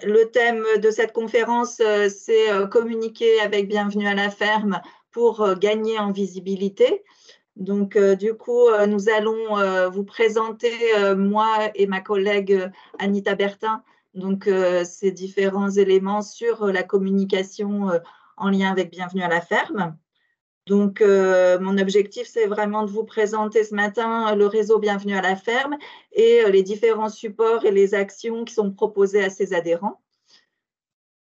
le thème de cette conférence, c'est communiquer avec Bienvenue à la ferme pour gagner en visibilité. Donc, du coup, nous allons vous présenter, moi et ma collègue Anita Bertin, donc ces différents éléments sur la communication en lien avec Bienvenue à la ferme. Donc, mon objectif, c'est vraiment de vous présenter ce matin le réseau Bienvenue à la ferme et les différents supports et les actions qui sont proposées à ses adhérents.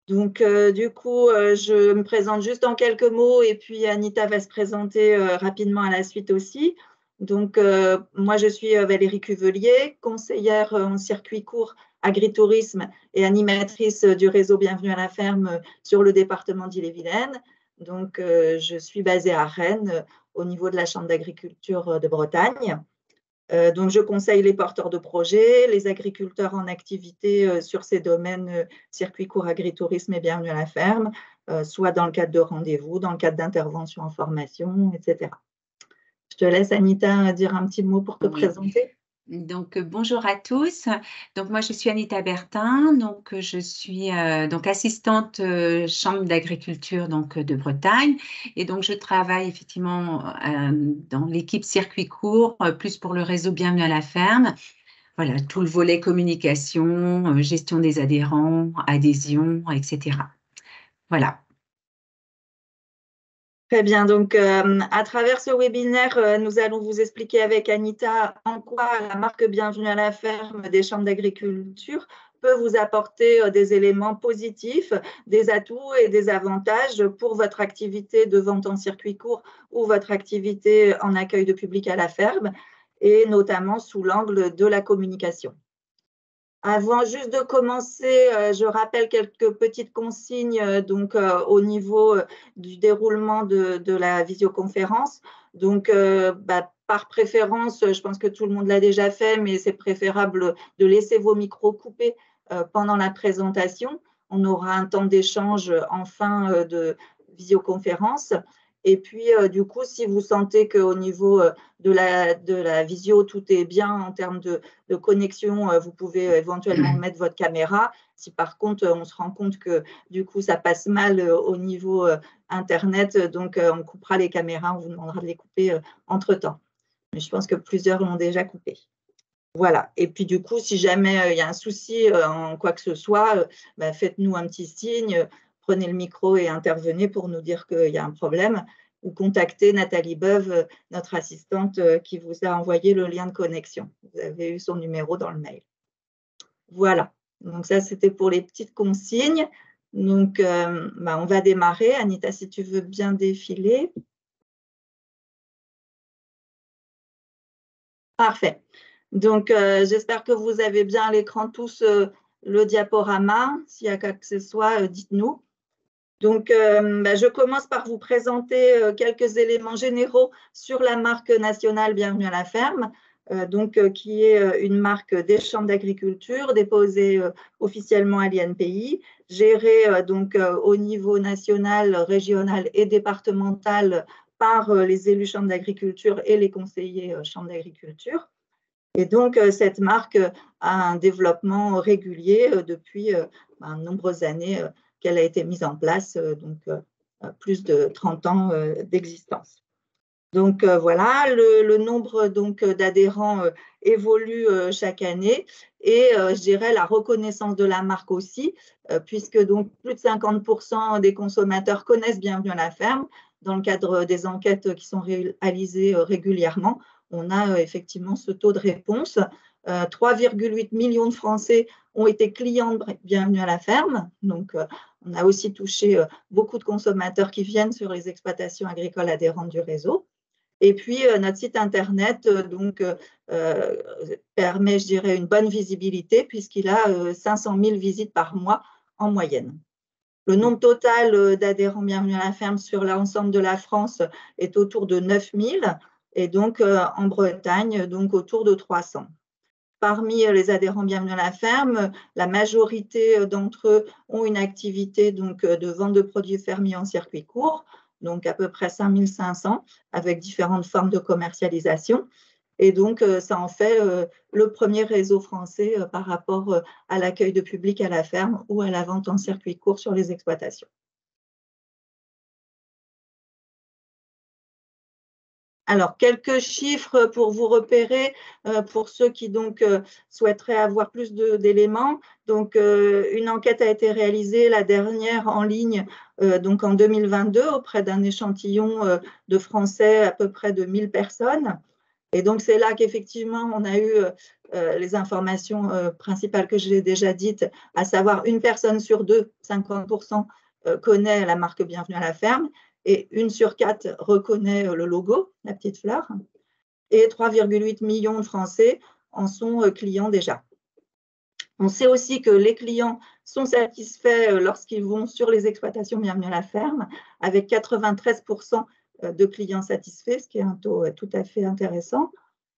Donc, du coup, je me présente juste en quelques mots et puis Anita va se présenter rapidement à la suite aussi. Donc, moi, je suis Valérie Cuvelier, conseillère en circuit court agritourisme et animatrice du réseau Bienvenue à la ferme sur le département d'Ille-et-Vilaine. Donc, je suis basée à Rennes au niveau de la Chambre d'agriculture de Bretagne. Donc, je conseille les porteurs de projets, les agriculteurs en activité sur ces domaines circuit court agritourisme et Bienvenue à la ferme, soit dans le cadre de rendez-vous, dans le cadre d'interventions en formation, etc. Je te laisse, Anita, dire un petit mot pour te présenter. Donc, bonjour à tous. Donc, moi, je suis Anita Bertin. Donc, je suis donc assistante chambre d'agriculture de Bretagne. Et donc, je travaille effectivement dans l'équipe circuit court, plus pour le réseau Bienvenue à la ferme. Voilà, tout le volet communication, gestion des adhérents, adhésion, etc. Voilà. Très bien. Donc, à travers ce webinaire, nous allons vous expliquer avec Anita en quoi la marque Bienvenue à la ferme des chambres d'agriculture peut vous apporter des éléments positifs, des atouts et des avantages pour votre activité de vente en circuit court ou votre activité en accueil de public à la ferme, et notamment sous l'angle de la communication. Avant juste de commencer, je rappelle quelques petites consignes au niveau du déroulement de la visioconférence. Donc, par préférence, je pense que tout le monde l'a déjà fait, mais c'est préférable de laisser vos micros coupés pendant la présentation. On aura un temps d'échange en fin de visioconférence. Et puis, du coup, si vous sentez qu'au niveau de la visio, tout est bien en termes de connexion, vous pouvez éventuellement mettre votre caméra. Si par contre, on se rend compte que du coup, ça passe mal au niveau Internet, donc on coupera les caméras, on vous demandera de les couper entre-temps. Mais je pense que plusieurs l'ont déjà coupé. Voilà. Et puis du coup, si jamais il y a un souci en quoi que ce soit, faites-nous un petit signe, prenez le micro et intervenez pour nous dire qu'il y a un problème, ou contactez Nathalie Beuve, notre assistante, qui vous a envoyé le lien de connexion. Vous avez eu son numéro dans le mail. Voilà. Donc ça, c'était pour les petites consignes. Donc, on va démarrer. Anita, si tu veux bien défiler. Parfait. Donc, j'espère que vous avez bien à l'écran tous le diaporama. S'il y a quoi que ce soit, dites-nous. Donc, je commence par vous présenter quelques éléments généraux sur la marque nationale Bienvenue à la ferme, qui est une marque des chambres d'agriculture déposée officiellement à l'INPI, gérée au niveau national, régional et départemental par les élus chambres d'agriculture et les conseillers chambres d'agriculture. Et donc, cette marque a un développement régulier depuis de nombreuses années qu'elle a été mise en place, plus de 30 ans d'existence. Donc, voilà, le nombre d'adhérents évolue chaque année et je dirais la reconnaissance de la marque aussi, puisque donc plus de 50% des consommateurs connaissent Bienvenue à la ferme. Dans le cadre des enquêtes qui sont réalisées régulièrement, on a effectivement ce taux de réponse. 3,8 millions de Français ont été clients de Bienvenue à la ferme. Donc, on a aussi touché beaucoup de consommateurs qui viennent sur les exploitations agricoles adhérentes du réseau. Et puis, notre site Internet permet, je dirais, une bonne visibilité puisqu'il a 500 000 visites par mois en moyenne. Le nombre total d'adhérents Bienvenue à la ferme sur l'ensemble de la France est autour de 9 000 et donc en Bretagne, autour de 300. Parmi les adhérents Bienvenue à la ferme, la majorité d'entre eux ont une activité de vente de produits fermiers en circuit court, donc à peu près 5 500, avec différentes formes de commercialisation. Et donc, ça en fait le premier réseau français par rapport à l'accueil de public à la ferme ou à la vente en circuit court sur les exploitations. Alors, quelques chiffres pour vous repérer, pour ceux qui donc souhaiteraient avoir plus d'éléments. Donc, une enquête a été réalisée, la dernière en ligne, donc en 2022, auprès d'un échantillon de Français, à peu près de 1000 personnes. Et donc, c'est là qu'effectivement, on a eu les informations principales que j'ai déjà dites, à savoir une personne sur deux, 50%, connaît la marque Bienvenue à la ferme, et 1 sur 4 reconnaît le logo, la petite fleur, et 3,8 millions de Français en sont clients déjà. On sait aussi que les clients sont satisfaits lorsqu'ils vont sur les exploitations Bienvenue à la ferme, avec 93% de clients satisfaits, ce qui est un taux tout à fait intéressant.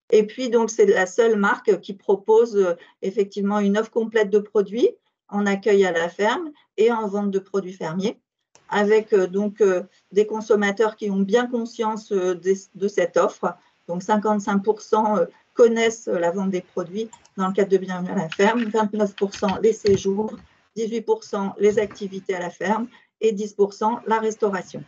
Et puis, donc, c'est la seule marque qui propose effectivement une offre complète de produits en accueil à la ferme et en vente de produits fermiers, avec donc des consommateurs qui ont bien conscience de cette offre. Donc, 55% connaissent la vente des produits dans le cadre de Bienvenue à la ferme, 29% les séjours, 18% les activités à la ferme et 10% la restauration.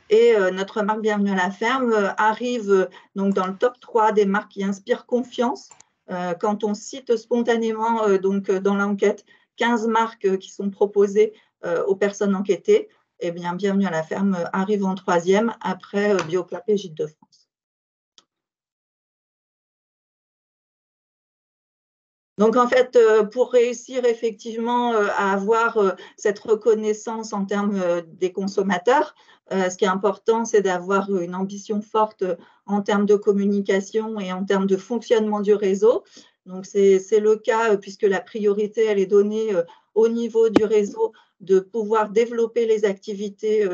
Et notre marque Bienvenue à la ferme arrive donc dans le top 3 des marques qui inspirent confiance. Quand on cite spontanément donc, dans l'enquête 15 marques qui sont proposées aux personnes enquêtées, eh bien, Bienvenue à la ferme arrive en 3e après Bioclap et Gîtes de France. Donc, en fait, pour réussir effectivement à avoir cette reconnaissance en termes des consommateurs, ce qui est important, c'est d'avoir une ambition forte en termes de communication et en termes de fonctionnement du réseau. Donc, c'est le cas puisque la priorité, elle est donnée au niveau du réseau de pouvoir développer les activités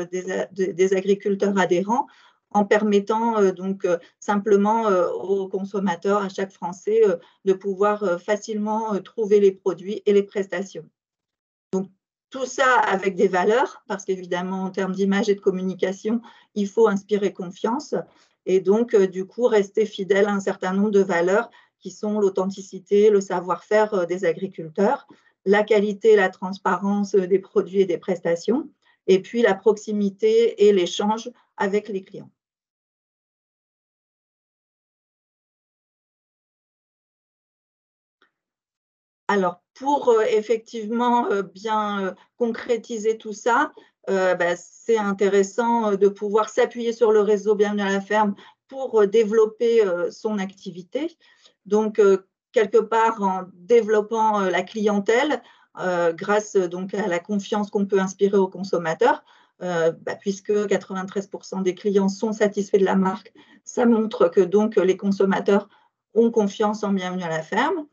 des agriculteurs adhérents en permettant donc simplement aux consommateurs, à chaque Français, de pouvoir facilement trouver les produits et les prestations. Donc, tout ça avec des valeurs, parce qu'évidemment, en termes d'image et de communication, il faut inspirer confiance et donc, du coup, rester fidèle à un certain nombre de valeurs qui sont l'authenticité, le savoir-faire des agriculteurs, la qualité, la transparence des produits et des prestations, et puis la proximité et l'échange avec les clients. Alors, pour effectivement bien concrétiser tout ça, c'est intéressant de pouvoir s'appuyer sur le réseau Bienvenue à la ferme pour développer son activité. Donc, quelque part, en développant la clientèle, grâce donc à la confiance qu'on peut inspirer aux consommateurs, puisque 93% des clients sont satisfaits de la marque, ça montre que donc les consommateurs ont confiance en Bienvenue à la ferme.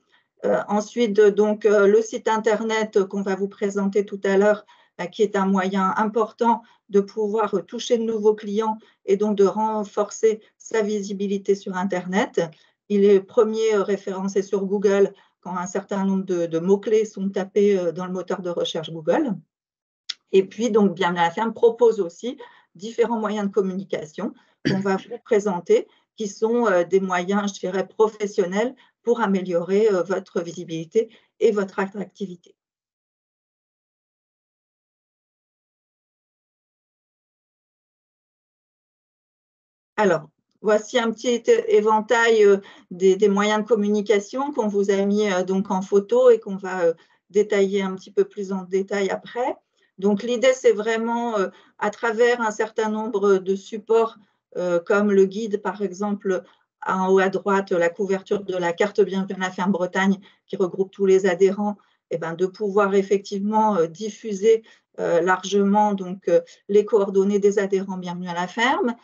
Ensuite, donc, le site internet qu'on va vous présenter tout à l'heure, qui est un moyen important de pouvoir toucher de nouveaux clients et donc de renforcer sa visibilité sur Internet. Il est premier référencé sur Google quand un certain nombre de mots-clés sont tapés dans le moteur de recherche Google. Et puis, donc, Bienvenue à la ferme propose aussi différents moyens de communication qu'on va vous présenter, qui sont des moyens, je dirais, professionnels pour améliorer votre visibilité et votre attractivité. Alors, voici un petit éventail des moyens de communication qu'on vous a mis donc en photo et qu'on va détailler un petit peu plus en détail après. Donc, l'idée, c'est vraiment, à travers un certain nombre de supports, comme le guide, par exemple, en haut à droite, la couverture de la carte Bienvenue à la ferme Bretagne, qui regroupe tous les adhérents, et de pouvoir effectivement diffuser largement donc, les coordonnées des adhérents Bienvenue à la ferme.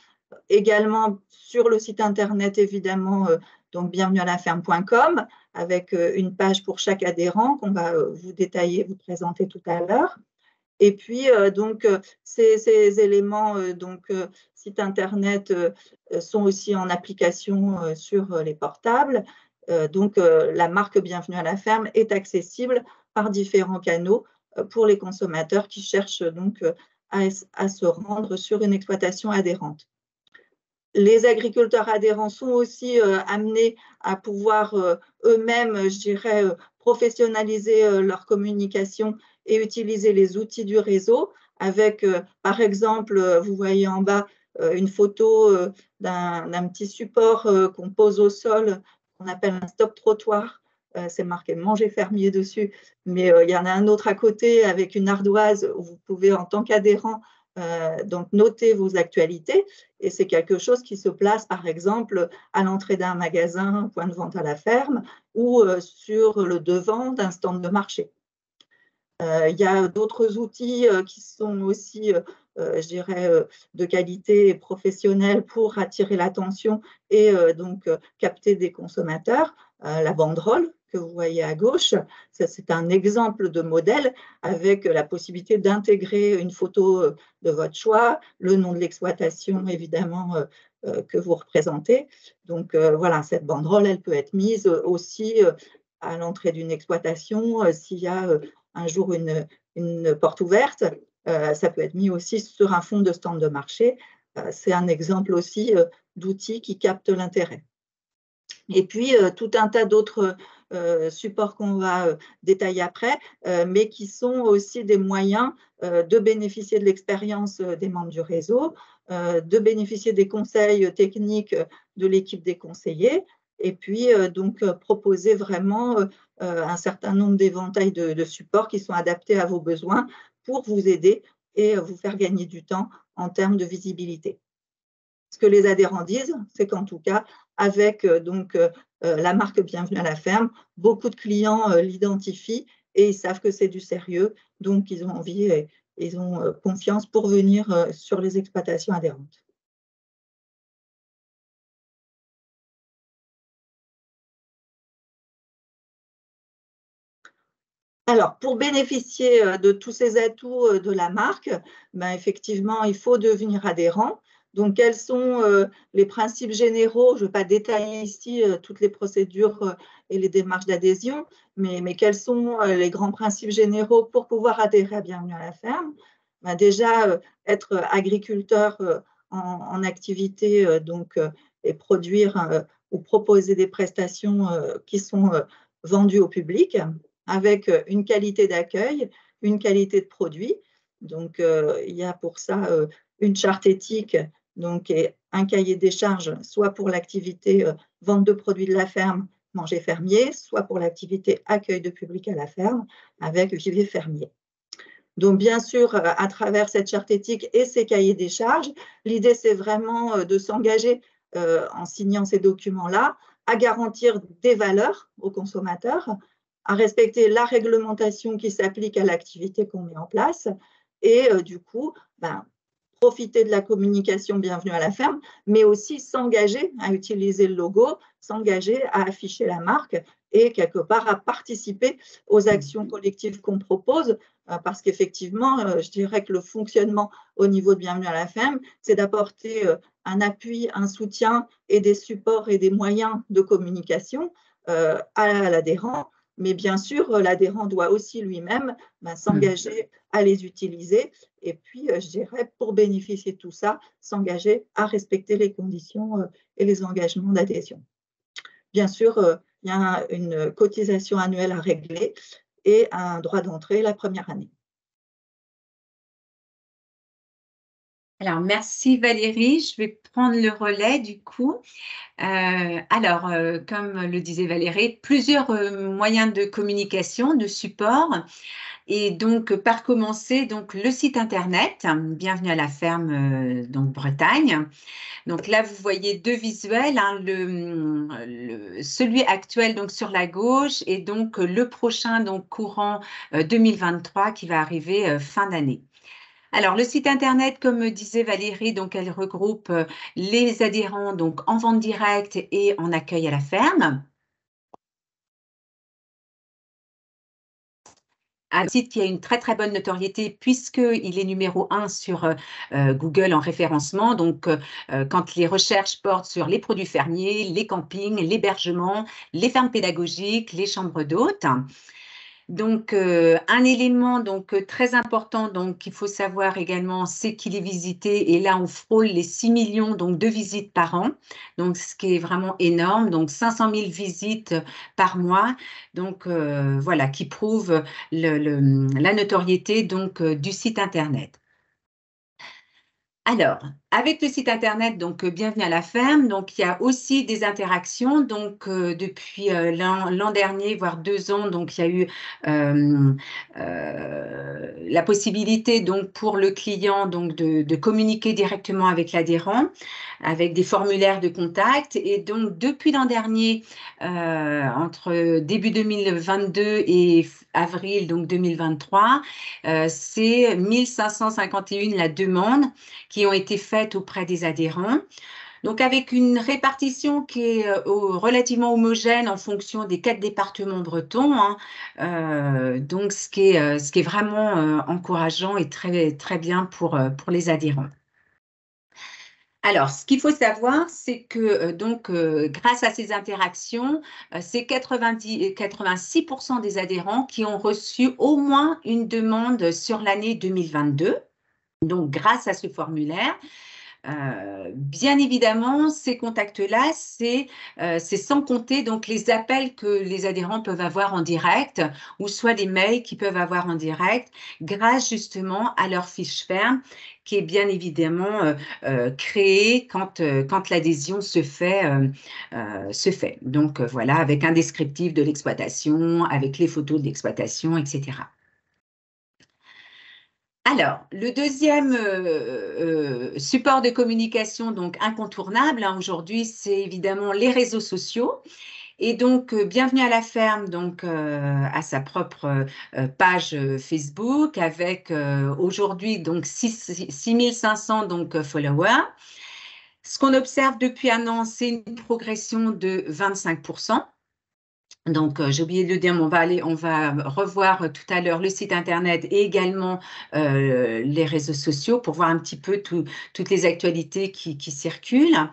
Également sur le site internet, évidemment, donc bienvenuealaferme.com, avec une page pour chaque adhérent qu'on va vous détailler, vous présenter tout à l'heure. Et puis, donc, ces éléments, donc, site internet, sont aussi en application sur les portables. Donc, la marque Bienvenue à la ferme est accessible par différents canaux pour les consommateurs qui cherchent donc à se rendre sur une exploitation adhérente. Les agriculteurs adhérents sont aussi amenés à pouvoir eux-mêmes, je dirais, professionnaliser leur communication et utiliser les outils du réseau avec, par exemple, vous voyez en bas une photo d'un petit support qu'on pose au sol, qu'on appelle un stop-trottoir. C'est marqué manger fermier dessus, mais il y en a un autre à côté avec une ardoise où vous pouvez, en tant qu'adhérent, donc noter vos actualités. Et c'est quelque chose qui se place, par exemple, à l'entrée d'un magasin, point de vente à la ferme, ou sur le devant d'un stand de marché. Il y a d'autres outils qui sont aussi, je dirais, de qualité professionnelle pour attirer l'attention et donc capter des consommateurs. La banderole que vous voyez à gauche, c'est un exemple de modèle avec la possibilité d'intégrer une photo de votre choix, le nom de l'exploitation évidemment que vous représentez. Donc voilà, cette banderole, elle peut être mise aussi à l'entrée d'une exploitation s'il y a un jour une porte ouverte. Ça peut être mis aussi sur un fond de stand de marché. C'est un exemple aussi d'outils qui captent l'intérêt. Et puis, tout un tas d'autres supports qu'on va détailler après, mais qui sont aussi des moyens de bénéficier de l'expérience des membres du réseau, de bénéficier des conseils techniques de l'équipe des conseillers, et puis donc proposer vraiment un certain nombre d'éventails de supports qui sont adaptés à vos besoins pour vous aider et vous faire gagner du temps en termes de visibilité. Ce que les adhérents disent, c'est qu'en tout cas, avec donc la marque Bienvenue à la ferme, beaucoup de clients l'identifient et ils savent que c'est du sérieux, donc ils ont envie et ils ont confiance pour venir sur les exploitations adhérentes. Alors, pour bénéficier de tous ces atouts de la marque, ben, effectivement, il faut devenir adhérent. Donc, quels sont les principes généraux? Je ne vais pas détailler ici toutes les procédures et les démarches d'adhésion, mais quels sont les grands principes généraux pour pouvoir adhérer à Bienvenue à la ferme? Ben, déjà, être agriculteur en activité donc, et produire ou proposer des prestations qui sont vendues au public, avec une qualité d'accueil, une qualité de produit. Donc, il y a pour ça une charte éthique donc, et un cahier des charges, soit pour l'activité vente de produits de la ferme, manger fermier, soit pour l'activité accueil de public à la ferme, avec vivier fermier. Donc, bien sûr, à travers cette charte éthique et ces cahiers des charges, l'idée, c'est vraiment de s'engager en signant ces documents-là à garantir des valeurs aux consommateurs, à respecter la réglementation qui s'applique à l'activité qu'on met en place et du coup, ben, profiter de la communication Bienvenue à la ferme, mais aussi s'engager à utiliser le logo, s'engager à afficher la marque et quelque part à participer aux actions collectives qu'on propose, parce qu'effectivement, je dirais que le fonctionnement au niveau de Bienvenue à la ferme, c'est d'apporter un appui, un soutien et des supports et des moyens de communication à l'adhérent. Mais bien sûr, l'adhérent doit aussi lui-même s'engager à les utiliser et puis, je dirais, pour bénéficier de tout ça, s'engager à respecter les conditions et les engagements d'adhésion. Bien sûr, il y a une cotisation annuelle à régler et un droit d'entrée la première année. Alors, merci Valérie. Je vais prendre le relais du coup. Comme le disait Valérie, plusieurs moyens de communication, de support. Et donc, par commencer, donc, le site internet, Bienvenue à la ferme, donc Bretagne. Donc là, vous voyez deux visuels, hein, celui actuel donc sur la gauche et donc le prochain donc courant 2023 qui va arriver fin d'année. Alors, le site internet, comme disait Valérie, donc elle regroupe les adhérents donc en vente directe et en accueil à la ferme. Un site qui a une très très bonne notoriété puisqu'il est numéro 1 sur Google en référencement. Donc, quand les recherches portent sur les produits fermiers, les campings, l'hébergement, les fermes pédagogiques, les chambres d'hôtes. Donc, un élément donc, très important qu'il faut savoir également, c'est qu'il est visité. Et là, on frôle les 6 millions donc, de visites par an, donc, ce qui est vraiment énorme. Donc, 500 000 visites par mois, donc, voilà, qui prouve la notoriété donc, du site Internet. Alors, avec le site internet, donc bienvenue à la ferme, donc il y a aussi des interactions. Donc depuis l'an dernier, voire 2 ans, donc il y a eu la possibilité donc pour le client donc de communiquer directement avec l'adhérent, avec des formulaires de contact. Et donc depuis l'an dernier, entre début 2022 et avril donc 2023, c'est 1551 la demande qui ont été faites auprès des adhérents. Donc, avec une répartition qui est relativement homogène en fonction des 4 départements bretons, hein, donc ce qui est vraiment encourageant et très, très bien pour les adhérents. Alors, ce qu'il faut savoir, c'est que grâce à ces interactions, c'est 86% des adhérents qui ont reçu au moins une demande sur l'année 2022. Donc, grâce à ce formulaire, bien évidemment, ces contacts-là, c'est sans compter donc les appels que les adhérents peuvent avoir en direct ou soit les mails qu'ils peuvent avoir en direct grâce justement à leur fiche ferme qui est bien évidemment créée quand l'adhésion se fait. Donc, voilà, avec un descriptif de l'exploitation, avec les photos de l'exploitation, etc. Alors, le deuxième support de communication donc incontournable aujourd'hui, c'est évidemment les réseaux sociaux. Et donc, bienvenue à la ferme, donc à sa propre page Facebook avec aujourd'hui donc 6500 donc followers. Ce qu'on observe depuis un an, c'est une progression de 25%. Donc, j'ai oublié de le dire, mais on va revoir tout à l'heure le site internet et également les réseaux sociaux pour voir un petit peu toutes les actualités qui circulent.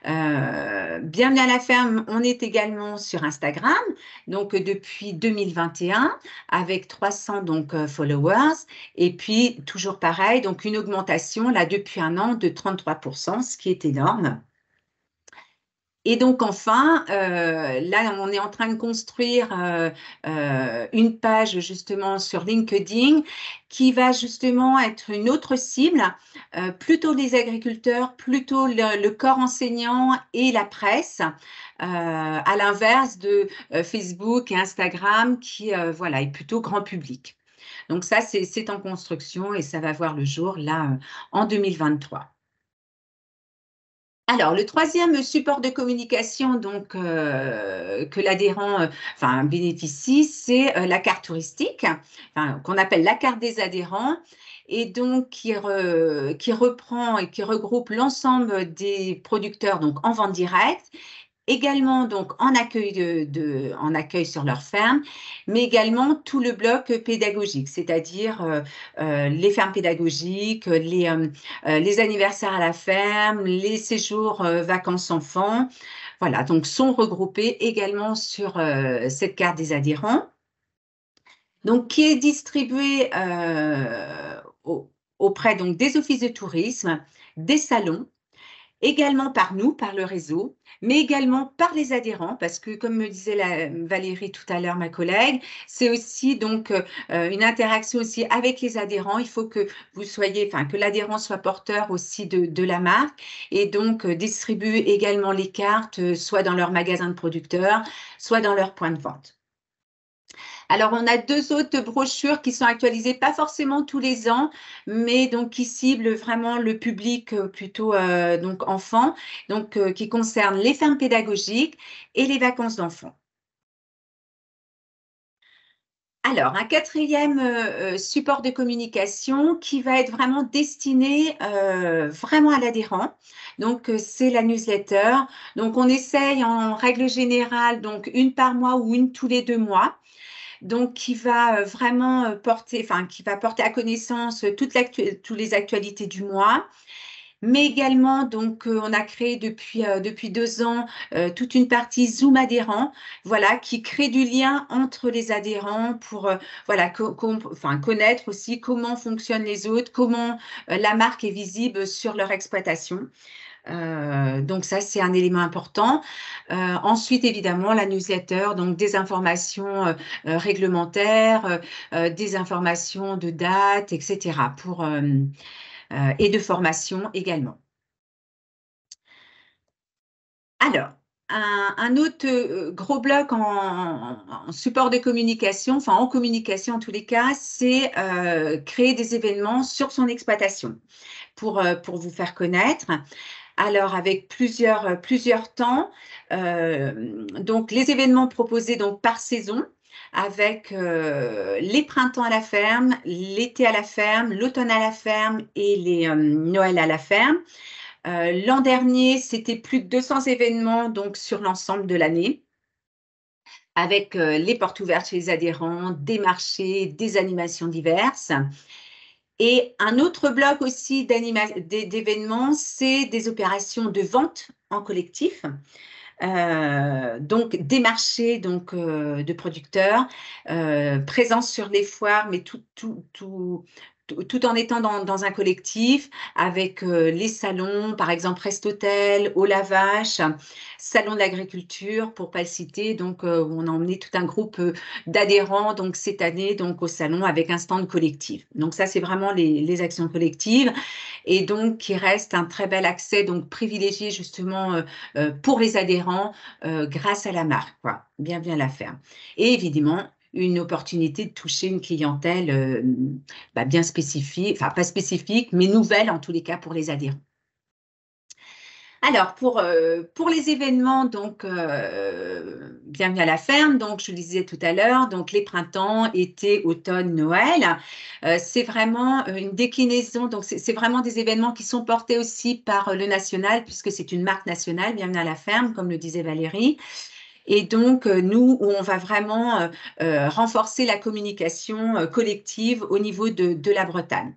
Bienvenue à la ferme, on est également sur Instagram, donc depuis 2021 avec 300 donc followers et puis toujours pareil, donc une augmentation là depuis un an de 33%, ce qui est énorme. Et donc, enfin, là, on est en train de construire une page justement sur LinkedIn qui va justement être une autre cible, plutôt les agriculteurs, plutôt le corps enseignant et la presse, à l'inverse de Facebook et Instagram qui voilà, est plutôt grand public. Donc ça, c'est en construction et ça va voir le jour là en 2023. Alors, le troisième support de communication donc, que l'adhérent bénéficie, c'est la carte touristique, qu'on appelle la carte des adhérents, et donc qui reprend et qui regroupe l'ensemble des producteurs donc, en vente directe, également donc en accueil sur leur ferme, mais également tout le bloc pédagogique, c'est-à-dire les fermes pédagogiques, les anniversaires à la ferme, les séjours vacances enfants, voilà, donc sont regroupés également sur cette carte des adhérents, donc qui est distribuée auprès donc des offices de tourisme, des salons, également par nous, par le réseau, mais également par les adhérents, parce que comme me disait Valérie tout à l'heure, ma collègue, c'est aussi donc une interaction aussi avec les adhérents. Il faut que vous soyez, que l'adhérent soit porteur aussi de la marque et donc distribue également les cartes, soit dans leur magasin de producteurs, soit dans leur point de vente. Alors, on a 2 autres brochures qui sont actualisées, pas forcément tous les ans, mais donc qui ciblent vraiment le public plutôt donc enfant, donc qui concernent les fermes pédagogiques et les vacances d'enfants. Alors, un quatrième support de communication qui va être vraiment destiné vraiment à l'adhérent. Donc, c'est la newsletter. Donc, on essaye en règle générale, donc une par mois ou une tous les 2 mois. Donc, qui va vraiment porter à connaissance toutes les actualités du mois, Mais également, donc, on a créé depuis 2 ans toute une partie Zoom adhérent, voilà, qui crée du lien entre les adhérents pour voilà, enfin, connaître aussi comment fonctionnent les autres, comment la marque est visible sur leur exploitation. Donc ça, c'est un élément important. Ensuite, évidemment, la newsletter, donc des informations réglementaires, des informations de date, etc. Et de formation également. Alors, un autre gros bloc en support de communication, enfin en communication en tous les cas, c'est créer des événements sur son exploitation pour vous faire connaître. Alors, avec plusieurs temps, donc les événements proposés donc, par saison, avec les printemps à la ferme, l'été à la ferme, l'automne à la ferme et les Noël à la ferme. L'an dernier, c'était plus de 200 événements donc, sur l'ensemble de l'année, avec les portes ouvertes chez les adhérents, des marchés, des animations diverses. Et un autre bloc aussi d'événements, c'est des opérations de vente en collectif. Donc des marchés donc, de producteurs, présence sur les foires, mais tout en étant dans un collectif, avec les salons, par exemple Restotel, Au la Vache, Salon de l'agriculture, pour ne pas le citer, donc où on a emmené tout un groupe d'adhérents donc cette année donc au salon avec un stand collectif. Donc ça, c'est vraiment les actions collectives et donc qui reste un très bel accès donc privilégié justement pour les adhérents grâce à la marque, quoi. Bien la faire. Et évidemment, une opportunité de toucher une clientèle bien spécifique, enfin pas spécifique, mais nouvelle en tous les cas pour les adhérents. Alors, pour les événements, donc, bienvenue à la ferme, donc je le disais tout à l'heure, donc les printemps, été, automne, Noël, c'est vraiment une déclinaison, donc c'est vraiment des événements qui sont portés aussi par le national, puisque c'est une marque nationale, bienvenue à la ferme, comme le disait Valérie. Et donc, nous, on va vraiment renforcer la communication collective au niveau de la Bretagne.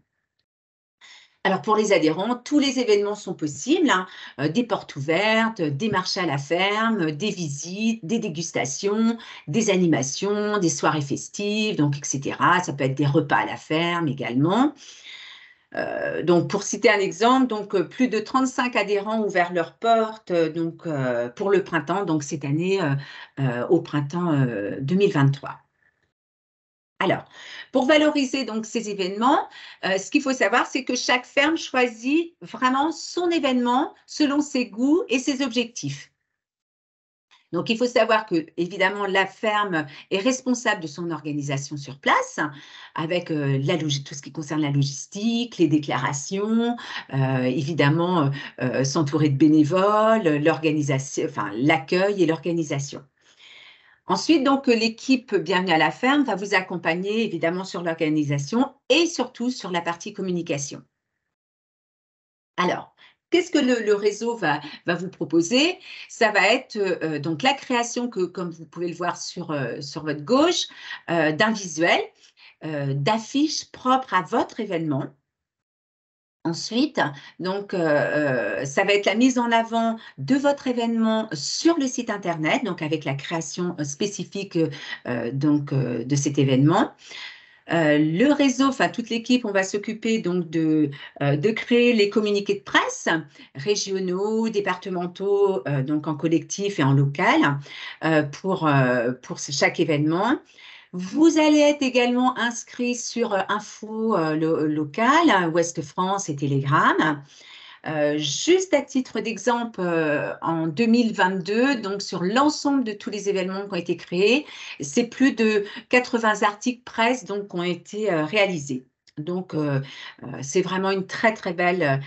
Alors, pour les adhérents, tous les événements sont possibles, hein, des portes ouvertes, des marchés à la ferme, des visites, des dégustations, des animations, des soirées festives, donc, etc. Ça peut être des repas à la ferme également. Donc, pour citer un exemple, donc, plus de 35 adhérents ont ouvert leurs portes donc, pour le printemps, donc cette année, au printemps 2023. Alors, pour valoriser donc ces événements, ce qu'il faut savoir, c'est que chaque ferme choisit vraiment son événement selon ses goûts et ses objectifs. Donc, il faut savoir que, évidemment, la ferme est responsable de son organisation sur place, avec tout ce qui concerne la logistique, les déclarations, évidemment, s'entourer de bénévoles, l'organisation, enfin, l'accueil et l'organisation. Ensuite, donc, l'équipe Bienvenue à la ferme va vous accompagner évidemment sur l'organisation et surtout sur la partie communication. Alors, qu'est-ce que le réseau va vous proposer? Ça va être donc la création, comme vous pouvez le voir sur votre gauche, d'un visuel, d'affiches propres à votre événement. Ensuite, donc, ça va être la mise en avant de votre événement sur le site internet, donc avec la création spécifique de cet événement. Le réseau, enfin toute l'équipe, on va s'occuper donc de créer les communiqués de presse régionaux, départementaux, donc en collectif et en local pour chaque événement. Vous allez être également inscrit sur Info locale, Ouest France et Telegram. Juste à titre d'exemple, en 2022, donc sur l'ensemble de tous les événements qui ont été créés, c'est plus de 80 articles presse donc, qui ont été réalisés. Donc, c'est vraiment une très belle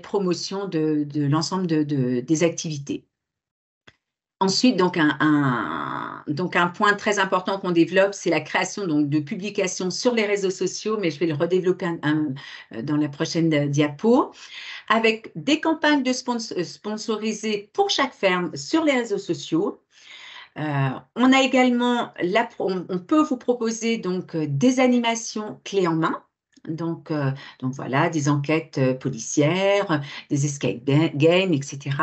promotion de l'ensemble des activités. Ensuite, donc un point très important qu'on développe, c'est la création donc, de publications sur les réseaux sociaux, mais je vais le redévelopper dans la prochaine diapo, avec des campagnes de sponsorisées pour chaque ferme sur les réseaux sociaux. On a également, on peut vous proposer donc des animations clés en main. Donc voilà, des enquêtes policières, des escape games, etc.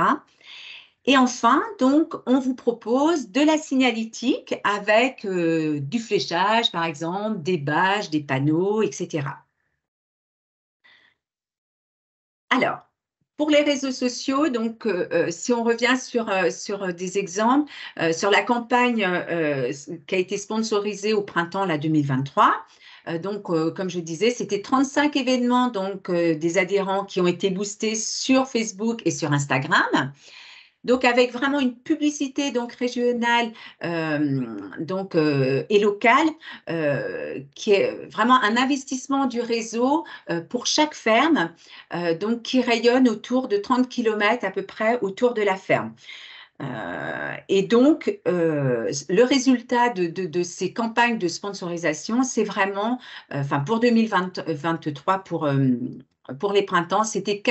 Et enfin, donc, on vous propose de la signalétique avec du fléchage, par exemple, des badges, des panneaux, etc. Alors, pour les réseaux sociaux, donc, si on revient sur des exemples, sur la campagne qui a été sponsorisée au printemps là, 2023, comme je disais, c'était 35 événements donc, des adhérents qui ont été boostés sur Facebook et sur Instagram. Donc, avec vraiment une publicité donc, régionale et locale, qui est vraiment un investissement du réseau pour chaque ferme, donc, qui rayonne autour de 30 km à peu près autour de la ferme. Et donc, le résultat de ces campagnes de sponsorisation, c'est vraiment, pour 2023, pour les printemps, c'était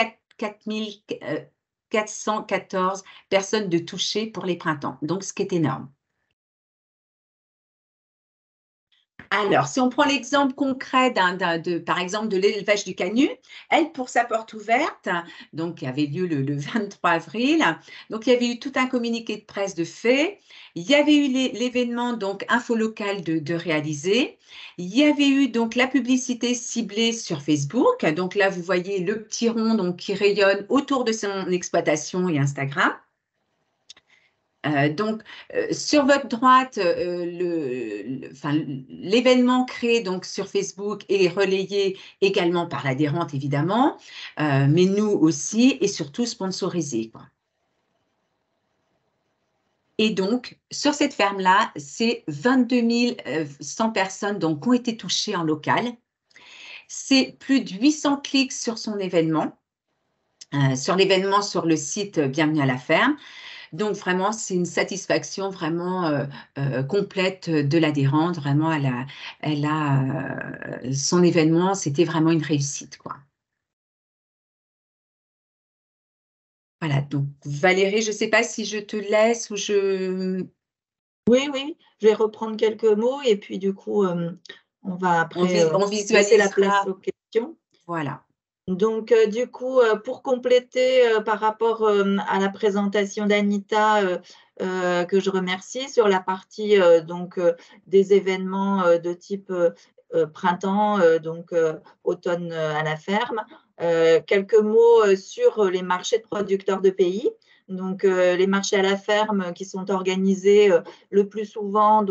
414 personnes de touchées pour les printemps, donc ce qui est énorme. Alors, si on prend l'exemple concret par exemple, de l'élevage du Canut, elle, pour sa porte ouverte, donc qui avait lieu le 23 avril, donc il y avait eu tout un communiqué de presse de fait, il y avait eu l'événement, donc info locale de réaliser, il y avait eu donc la publicité ciblée sur Facebook, donc là vous voyez le petit rond donc, qui rayonne autour de son exploitation et Instagram. Sur votre droite, l'événement créé donc, sur Facebook est relayé également par l'adhérente, évidemment, mais nous aussi, et surtout sponsorisé, quoi. Et donc, sur cette ferme-là, c'est 22 100 personnes donc, qui ont été touchées en local. C'est plus de 800 clics sur son événement, sur l'événement sur le site Bienvenue à la ferme. Donc, vraiment, c'est une satisfaction vraiment complète de l'adhérente. Vraiment, son événement, c'était vraiment une réussite, quoi. Voilà, donc Valérie, je ne sais pas si je te laisse ou je… Oui, je vais reprendre quelques mots et puis du coup, on va après on laisser la place aux questions. Voilà. Donc, du coup, pour compléter par rapport à la présentation d'Anita, que je remercie sur la partie des événements de type printemps, automne à la ferme, quelques mots sur les marchés de producteurs de pays. Donc, les marchés à la ferme qui sont organisés le plus souvent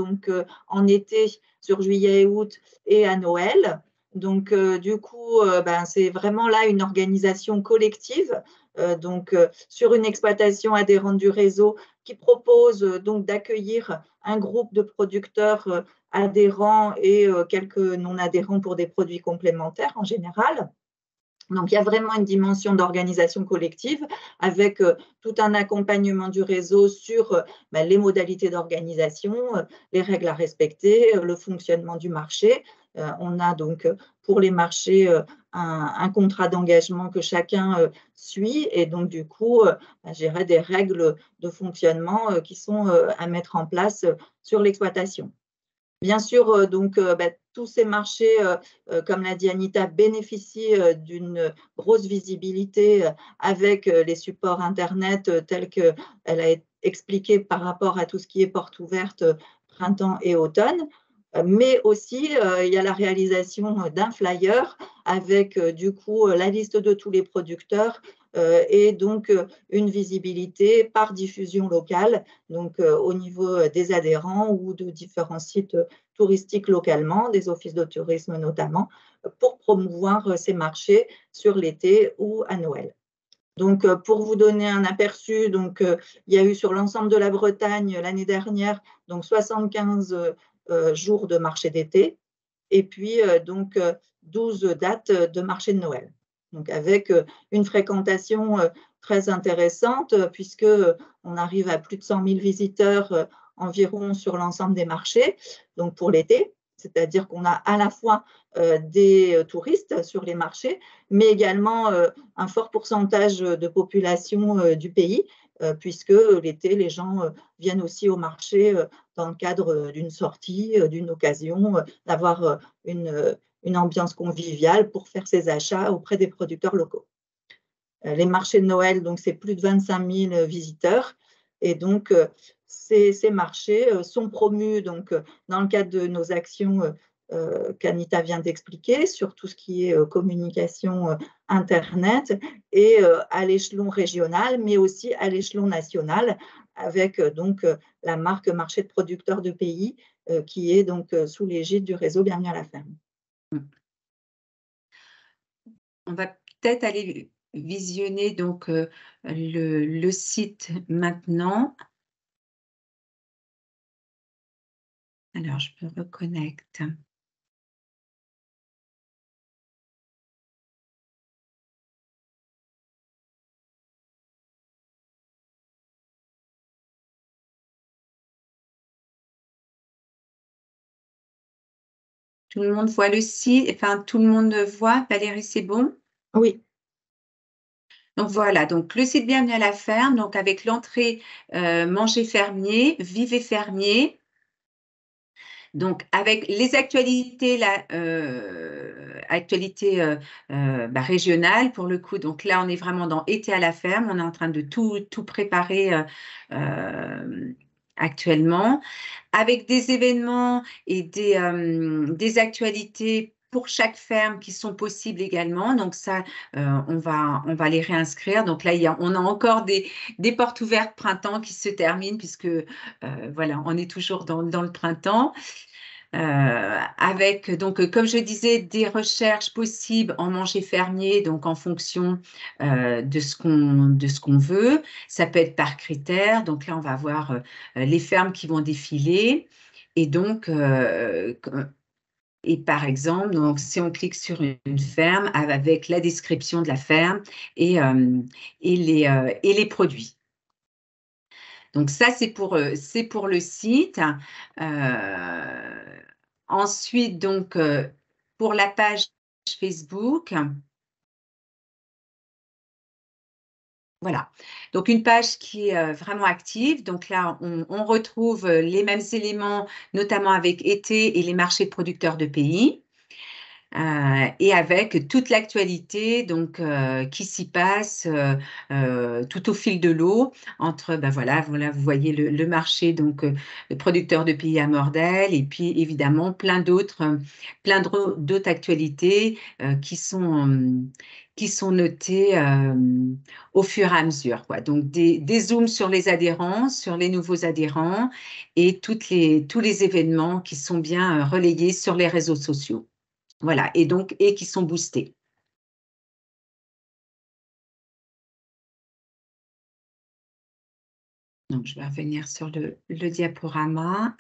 en été sur juillet et août et à Noël. Donc, du coup, c'est vraiment là une organisation collective, sur une exploitation adhérente du réseau qui propose donc d'accueillir un groupe de producteurs adhérents et quelques non-adhérents pour des produits complémentaires en général. Donc, il y a vraiment une dimension d'organisation collective avec tout un accompagnement du réseau sur les modalités d'organisation, les règles à respecter, le fonctionnement du marché. On a donc pour les marchés un contrat d'engagement que chacun suit et donc du coup, gérer des règles de fonctionnement qui sont à mettre en place sur l'exploitation. Bien sûr, tous ces marchés, comme l'a dit Anita, bénéficient d'une grosse visibilité avec les supports Internet tels qu'elle a expliqué par rapport à tout ce qui est porte ouverte printemps et automne. Mais aussi, il y a la réalisation d'un flyer avec du coup la liste de tous les producteurs et donc une visibilité par diffusion locale, donc au niveau des adhérents ou de différents sites touristiques localement, des offices de tourisme notamment, pour promouvoir ces marchés sur l'été ou à Noël. Donc, pour vous donner un aperçu, il y a eu sur l'ensemble de la Bretagne l'année dernière 75 jours de marché d'été et puis 12 dates de marché de Noël. Donc, avec une fréquentation très intéressante puisque on arrive à plus de 100 000 visiteurs environ sur l'ensemble des marchés, donc pour l'été. C'est-à-dire qu'on a à la fois des touristes sur les marchés, mais également un fort pourcentage de population du pays, puisque l'été, les gens viennent aussi au marché dans le cadre d'une sortie, d'une occasion, d'avoir une une ambiance conviviale pour faire ses achats auprès des producteurs locaux. Les marchés de Noël, donc c'est plus de 25 000 visiteurs. Et donc, ces marchés sont promus donc, dans le cadre de nos actions qu'Anita vient d'expliquer, sur tout ce qui est communication Internet, et à l'échelon régional, mais aussi à l'échelon national, avec donc la marque Marché de producteurs de pays, qui est donc sous l'égide du réseau Bienvenue à la ferme. On va peut-être aller visionner donc le site maintenant. Alors, je me reconnecte. Tout le monde voit le site, enfin tout le monde voit. Valérie, c'est bon? Oui. Donc voilà, donc le site Bienvenue à la ferme, donc avec l'entrée Manger fermier, Vivez fermier. Donc avec les actualités, régionales pour le coup. Donc là, on est vraiment dans Été à la ferme. On est en train de tout préparer actuellement, avec des événements et des actualités pour chaque ferme qui sont possibles également. Donc ça, on va les réinscrire. Donc là, on a encore des portes ouvertes printemps qui se terminent, puisque voilà, on est toujours dans le printemps. Avec, donc, comme je disais, des recherches possibles en manger fermier, donc en fonction de ce qu'on veut. Ça peut être par critères. Donc là, on va avoir les fermes qui vont défiler. Et donc, et par exemple, donc, si on clique sur une ferme avec la description de la ferme et les produits. Donc ça, c'est pour le site. Ensuite, donc, pour la page Facebook, voilà. Donc, une page qui est vraiment active. Donc là, on retrouve les mêmes éléments, notamment avec été et les marchés de producteurs de pays. Et avec toute l'actualité donc qui s'y passe tout au fil de l'eau entre voilà, vous voyez le marché donc de producteurs de pays à Mordel, et puis évidemment plein d'autres actualités qui sont notées au fur et à mesure, quoi. Donc des zooms sur les adhérents, sur les nouveaux adhérents, et tous les événements qui sont bien relayés sur les réseaux sociaux. Voilà, et qui sont boostés. Donc, je vais revenir sur le diaporama.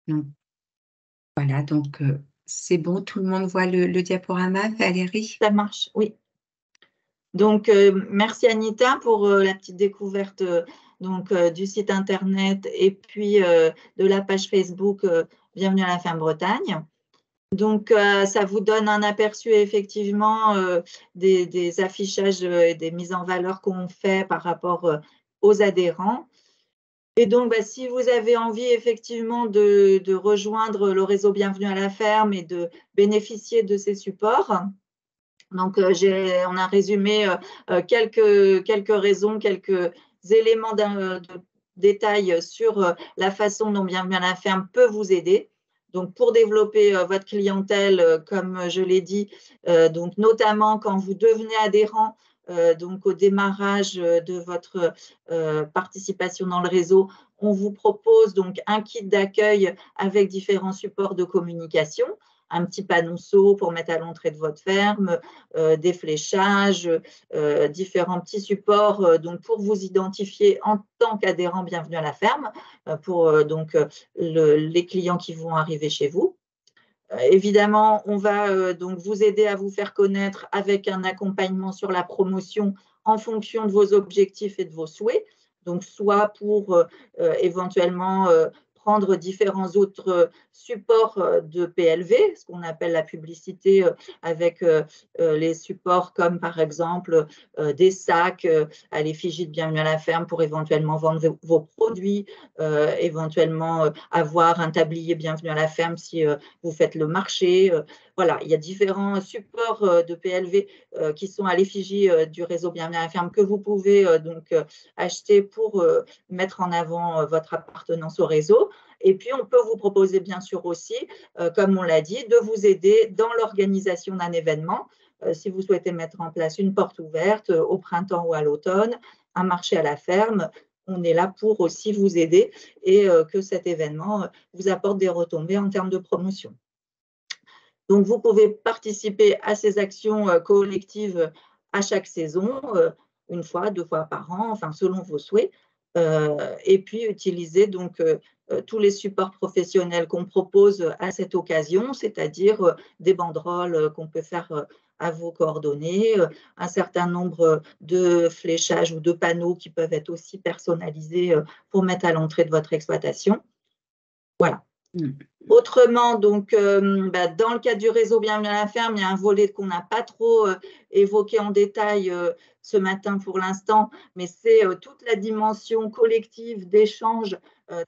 Donc, voilà, donc c'est bon, tout le monde voit le diaporama, Valérie? Ça marche, oui. Donc, merci Anita pour la petite découverte donc, du site internet et puis de la page Facebook Bienvenue à la ferme Bretagne. Donc, ça vous donne un aperçu effectivement des affichages et des mises en valeur qu'on fait par rapport aux adhérents. Et donc, si vous avez envie effectivement de rejoindre le réseau Bienvenue à la ferme et de bénéficier de ces supports, donc, on a résumé quelques raisons, quelques éléments de détail sur la façon dont Bienvenue à la ferme peut vous aider. Donc, pour développer votre clientèle, comme je l'ai dit, donc notamment quand vous devenez adhérent, donc au démarrage de votre participation dans le réseau, on vous propose donc un kit d'accueil avec différents supports de communication. Un petit panneau pour mettre à l'entrée de votre ferme, des fléchages, différents petits supports donc pour vous identifier en tant qu'adhérent Bienvenue à la ferme, pour donc les clients qui vont arriver chez vous. Évidemment, on va donc vous aider à vous faire connaître avec un accompagnement sur la promotion en fonction de vos objectifs et de vos souhaits. Donc, soit pour éventuellement prendre différents autres supports de PLV, ce qu'on appelle la publicité avec les supports comme par exemple des sacs à l'effigie de Bienvenue à la ferme pour éventuellement vendre vos produits, éventuellement avoir un tablier Bienvenue à la ferme si vous faites le marché. Voilà, il y a différents supports de PLV qui sont à l'effigie du réseau Bienvenue à la ferme que vous pouvez donc acheter pour mettre en avant votre appartenance au réseau. Et puis, on peut vous proposer bien sûr aussi, comme on l'a dit, de vous aider dans l'organisation d'un événement. Si vous souhaitez mettre en place une porte ouverte au printemps ou à l'automne, un marché à la ferme, on est là pour aussi vous aider et que cet événement vous apporte des retombées en termes de promotion. Donc, vous pouvez participer à ces actions collectives à chaque saison, une fois, 2 fois par an, enfin selon vos souhaits, et puis utiliser donc tous les supports professionnels qu'on propose à cette occasion, c'est-à-dire des banderoles qu'on peut faire à vos coordonnées, un certain nombre de fléchages ou de panneaux qui peuvent être aussi personnalisés pour mettre à l'entrée de votre exploitation. Voilà. Autrement, donc, dans le cadre du réseau Bienvenue à la ferme, il y a un volet qu'on n'a pas trop évoqué en détail ce matin pour l'instant, mais c'est toute la dimension collective d'échange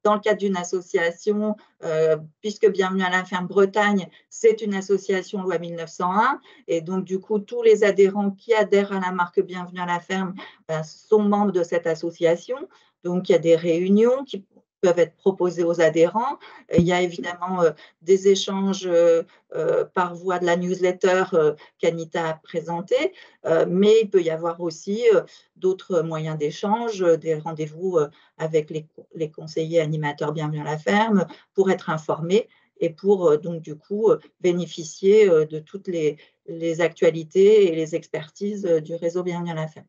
dans le cadre d'une association, puisque Bienvenue à la ferme Bretagne, c'est une association loi 1901, et donc du coup, tous les adhérents qui adhèrent à la marque Bienvenue à la ferme sont membres de cette association. Donc, il y a des réunions qui peuvent être proposées aux adhérents. Il y a évidemment des échanges par voie de la newsletter qu'Anita a présentée, mais il peut y avoir aussi d'autres moyens d'échange, des rendez-vous avec les conseillers animateurs Bienvenue à la ferme pour être informés et pour donc du coup bénéficier de toutes les actualités et les expertises du réseau Bienvenue à la ferme.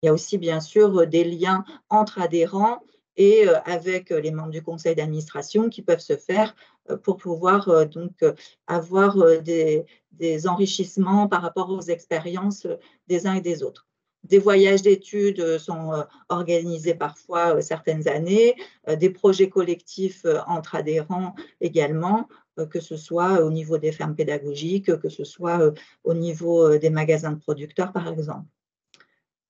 Il y a aussi bien sûr des liens entre adhérents et avec les membres du conseil d'administration qui peuvent se faire pour pouvoir donc avoir des enrichissements par rapport aux expériences des uns et des autres. Des voyages d'études sont organisés parfois certaines années, des projets collectifs entre adhérents également, que ce soit au niveau des fermes pédagogiques, que ce soit au niveau des magasins de producteurs par exemple.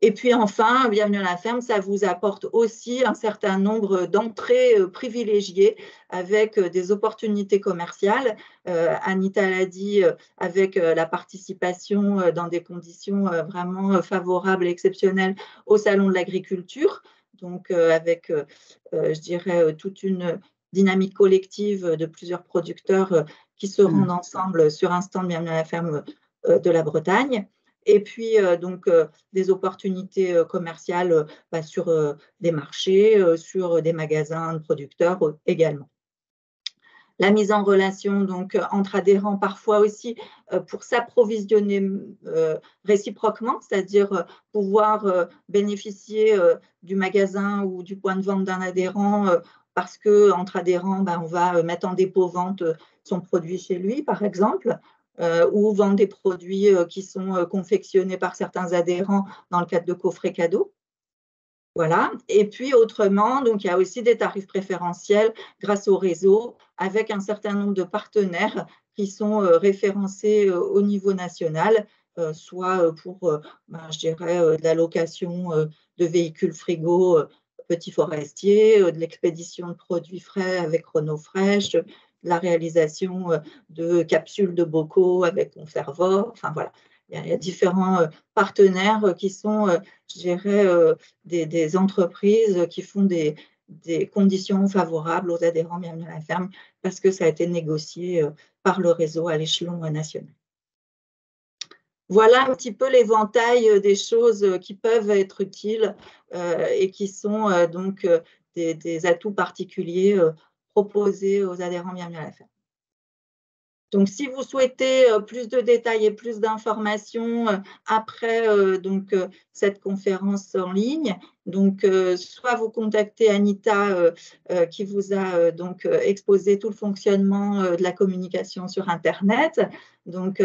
Et puis enfin, Bienvenue à la ferme, ça vous apporte aussi un certain nombre d'entrées privilégiées avec des opportunités commerciales. Anita l'a dit, avec la participation dans des conditions vraiment favorables et exceptionnelles au Salon de l'agriculture, donc avec, je dirais, toute une dynamique collective de plusieurs producteurs qui se rendent ensemble sur un stand Bienvenue à la ferme de la Bretagne. Et puis, donc, des opportunités commerciales sur des marchés, sur des magasins de producteurs également. La mise en relation donc, entre adhérents, parfois aussi pour s'approvisionner réciproquement, c'est-à-dire pouvoir bénéficier du magasin ou du point de vente d'un adhérent parce qu'entre adhérents, on va mettre en dépôt-vente son produit chez lui, par exemple. Ou vendre des produits qui sont confectionnés par certains adhérents dans le cadre de coffrets cadeaux. Voilà. Et puis autrement, donc il y a aussi des tarifs préférentiels grâce au réseau avec un certain nombre de partenaires qui sont référencés au niveau national, soit pour, je dirais, de la location de véhicules frigo petits forestiers, de l'expédition de produits frais avec Renault Fraîche, la réalisation de capsules de bocaux avec Confervor. Enfin voilà, il y a différents partenaires qui sont, je dirais, des entreprises qui font des conditions favorables aux adhérents Bienvenue à la ferme parce que ça a été négocié par le réseau à l'échelon national. Voilà un petit peu l'éventail des choses qui peuvent être utiles et qui sont donc des atouts particuliers proposés aux adhérents Bienvenue à la ferme. Donc, si vous souhaitez plus de détails et plus d'informations après donc, cette conférence en ligne, donc, soit vous contactez Anita qui vous a donc exposé tout le fonctionnement de la communication sur Internet. Donc,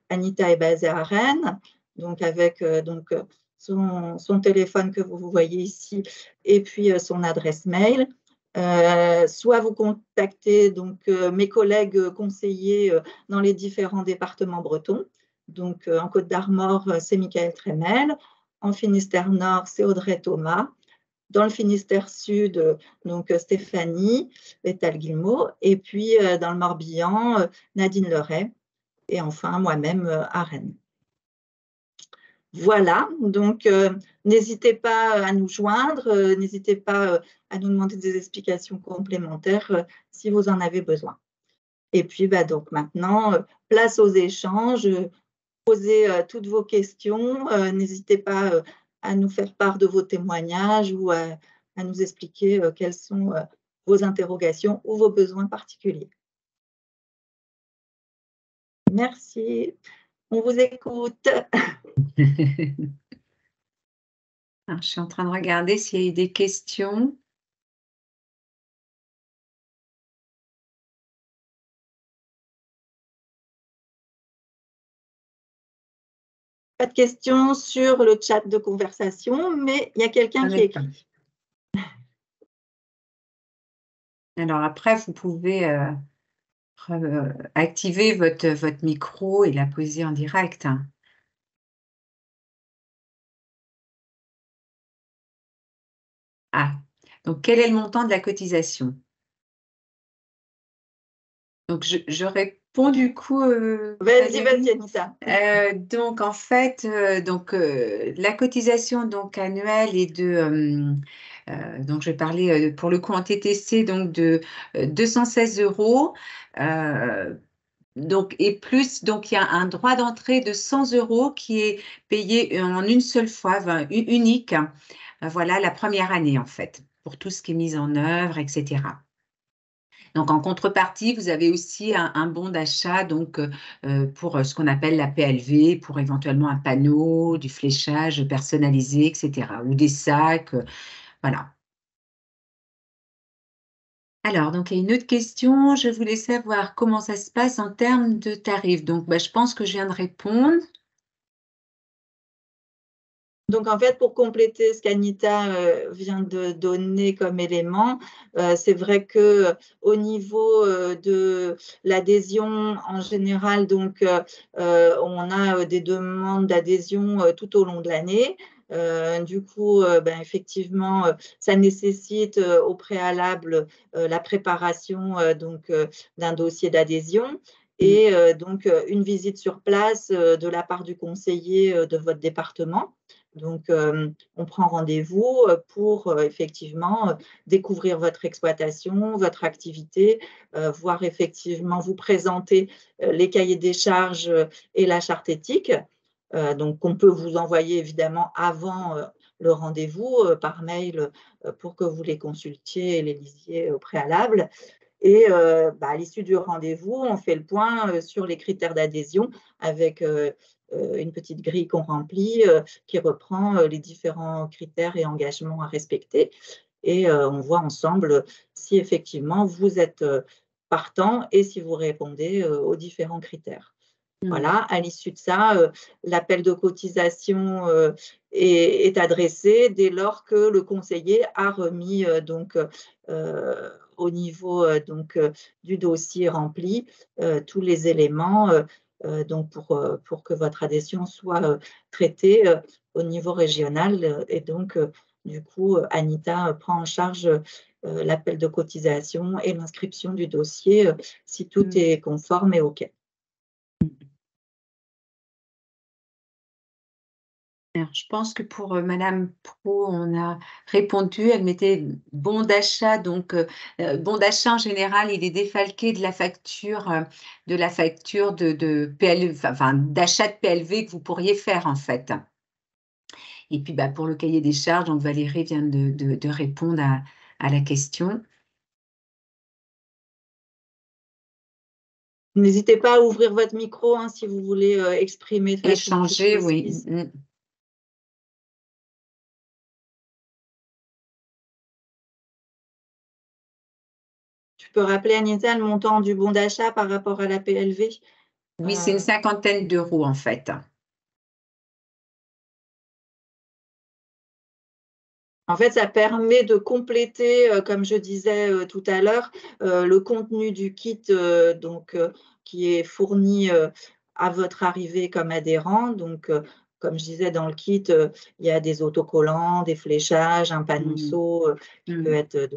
Anita est basée à Rennes, donc avec donc, son téléphone que vous voyez ici et puis son adresse mail. soit vous contactez donc mes collègues conseillers dans les différents départements bretons. Donc en Côte d'Armor, c'est Michael Tremel. En Finistère Nord, c'est Audrey Thomas. Dans le Finistère Sud, donc Stéphanie Bétal-Guillemot. Et puis dans le Morbihan, Nadine Leray. Et enfin moi-même à Rennes. Voilà, donc n'hésitez pas à nous joindre, n'hésitez pas à nous demander des explications complémentaires si vous en avez besoin. Et puis donc maintenant, place aux échanges, posez toutes vos questions, n'hésitez pas à nous faire part de vos témoignages ou à nous expliquer quelles sont vos interrogations ou vos besoins particuliers. Merci, on vous écoute. Alors, je suis en train de regarder s'il y a eu des questions. Pas de questions sur le chat de conversation, mais il y a quelqu'un qui écrit. Alors après, vous pouvez activer votre micro et la poser en direct. Ah, donc quel est le montant de la cotisation? Donc je réponds du coup. Vas-y, Anita. Donc en fait, la cotisation donc annuelle est de donc je vais parler pour le coup en TTC donc de 216 €. Donc, et plus, donc il y a un droit d'entrée de 100 € qui est payé en une seule fois, unique, voilà, la première année en fait, pour tout ce qui est mis en œuvre, etc. Donc, en contrepartie, vous avez aussi un bon d'achat donc, pour ce qu'on appelle la PLV, pour éventuellement un panneau, du fléchage personnalisé, etc. Ou des sacs, voilà. Alors, donc, il y a une autre question. Je voulais savoir comment ça se passe en termes de tarifs. Donc, je pense que je viens de répondre. Donc, en fait, pour compléter ce qu'Anita vient de donner comme élément, c'est vrai qu'au niveau de l'adhésion en général, donc, on a des demandes d'adhésion tout au long de l'année. Du coup, effectivement, ça nécessite au préalable la préparation donc d'un dossier d'adhésion et donc une visite sur place de la part du conseiller de votre département. Donc, on prend rendez-vous pour effectivement découvrir votre exploitation, votre activité, voir effectivement vous présenter les cahiers des charges et la charte éthique. Donc, qu'on peut vous envoyer évidemment avant le rendez-vous par mail pour que vous les consultiez et les lisiez au préalable. Et à l'issue du rendez-vous, on fait le point sur les critères d'adhésion avec une petite grille qu'on remplit qui reprend les différents critères et engagements à respecter. Et on voit ensemble si effectivement vous êtes partant et si vous répondez aux différents critères. Voilà, à l'issue de ça, l'appel de cotisation est adressé dès lors que le conseiller a remis donc au niveau donc du dossier rempli tous les éléments donc pour que votre adhésion soit traitée au niveau régional et donc du coup Anita prend en charge l'appel de cotisation et l'inscription du dossier si tout est conforme et OK. Alors, je pense que pour Madame Pro, on a répondu. Elle mettait bon d'achat. Donc, bon d'achat en général, il est défalqué de la facture de PLV, enfin, d'achat de PLV que vous pourriez faire en fait. Et puis, pour le cahier des charges, donc Valérie vient de répondre à la question. N'hésitez pas à ouvrir votre micro si vous voulez exprimer de façon Échanger, plus précise. oui. Tu peux rappeler, Anita, le montant du bon d'achat par rapport à la PLV? Oui, c'est une 50aine d'euros en fait. En fait, ça permet de compléter, comme je disais tout à l'heure, le contenu du kit qui est fourni à votre arrivée comme adhérent. Donc, comme je disais, dans le kit, il y a des autocollants, des fléchages, un panonceau qui peut être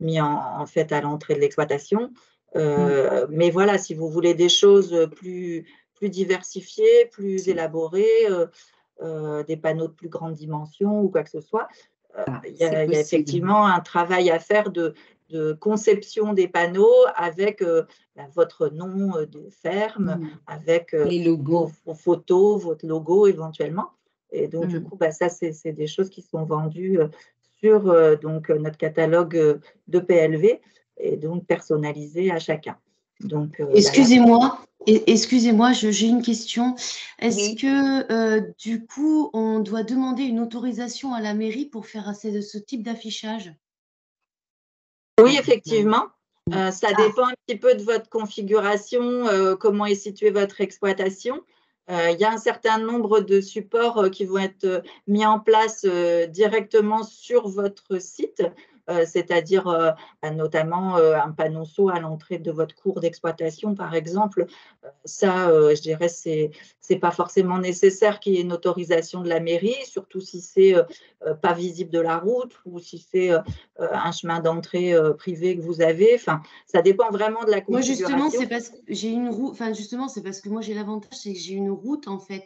mis en fait à l'entrée de l'exploitation. Mais voilà, si vous voulez des choses plus diversifiées, plus élaborées, des panneaux de plus grande dimension ou quoi que ce soit, il y C'est a possible. effectivement un travail à faire de conception des panneaux avec votre nom de ferme, avec Les logos. vos photos, votre logo éventuellement. Et donc, du coup, ça, c'est des choses qui sont vendues sur notre catalogue de PLV et donc personnalisées à chacun. Donc, Excusez-moi, j'ai une question. Est-ce Oui. que du coup, on doit demander une autorisation à la mairie pour faire ce type d'affichage? Oui, effectivement. Ça dépend un petit peu de votre configuration, comment est située votre exploitation. Il y a un certain nombre de supports qui vont être mis en place directement sur votre site, c'est-à-dire notamment un panonceau à l'entrée de votre cour d'exploitation, par exemple. Ça, je dirais, c'est pas forcément nécessaire qu'il y ait une autorisation de la mairie, surtout si c'est pas visible de la route ou si c'est un chemin d'entrée privé que vous avez. Enfin, ça dépend vraiment de la Moi, justement, configuration. c'est parce que j'ai une route. Enfin, justement, c'est parce que moi, j'ai l'avantage, c'est que j'ai une route, en fait.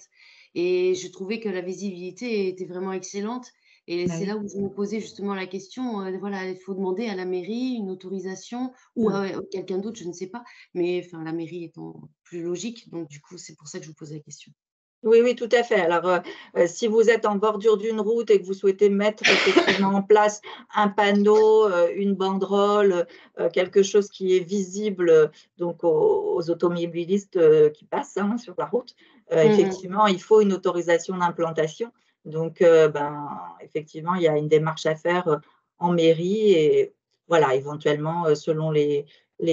Et je trouvais que la visibilité était vraiment excellente. Et c'est Oui. là où je me posais justement la question. Voilà, il faut demander à la mairie une autorisation ou à quelqu'un d'autre, je ne sais pas. Mais enfin, la mairie étant plus logique. Donc, du coup, c'est pour ça que je vous pose la question. Oui, oui, tout à fait. Alors, si vous êtes en bordure d'une route et que vous souhaitez mettre effectivement en place un panneau, une banderole, quelque chose qui est visible donc aux automobilistes qui passent sur la route, effectivement, il faut une autorisation d'implantation. Donc, effectivement, il y a une démarche à faire en mairie et voilà, éventuellement, selon les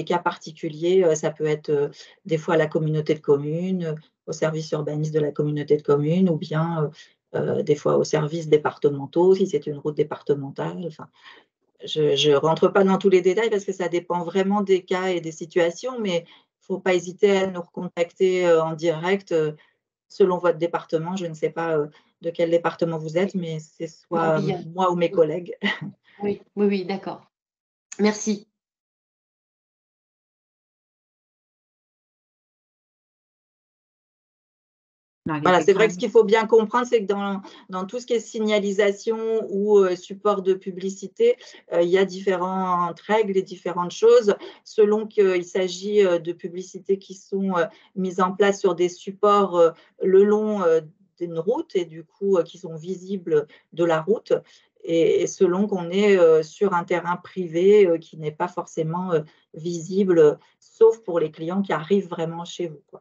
cas particuliers, ça peut être des fois la communauté de communes, au service urbaniste de la communauté de communes ou bien des fois aux services départementaux, si c'est une route départementale. Enfin, je ne rentre pas dans tous les détails parce que ça dépend vraiment des cas et des situations, mais il ne faut pas hésiter à nous recontacter en direct selon votre département. Je ne sais pas de quel département vous êtes, mais c'est soit Morbihan. moi ou mes collègues. Oui, oui, oui, d'accord. Merci. Non, il y a Voilà, c'est vrai quelqu'un. que ce qu'il faut bien comprendre, c'est que dans tout ce qui est signalisation ou support de publicité, il y a différentes règles et différentes choses selon qu'il s'agit de publicités qui sont mises en place sur des supports le long d'une route et du coup qui sont visibles de la route et selon qu'on est sur un terrain privé qui n'est pas forcément visible, sauf pour les clients qui arrivent vraiment chez vous, quoi.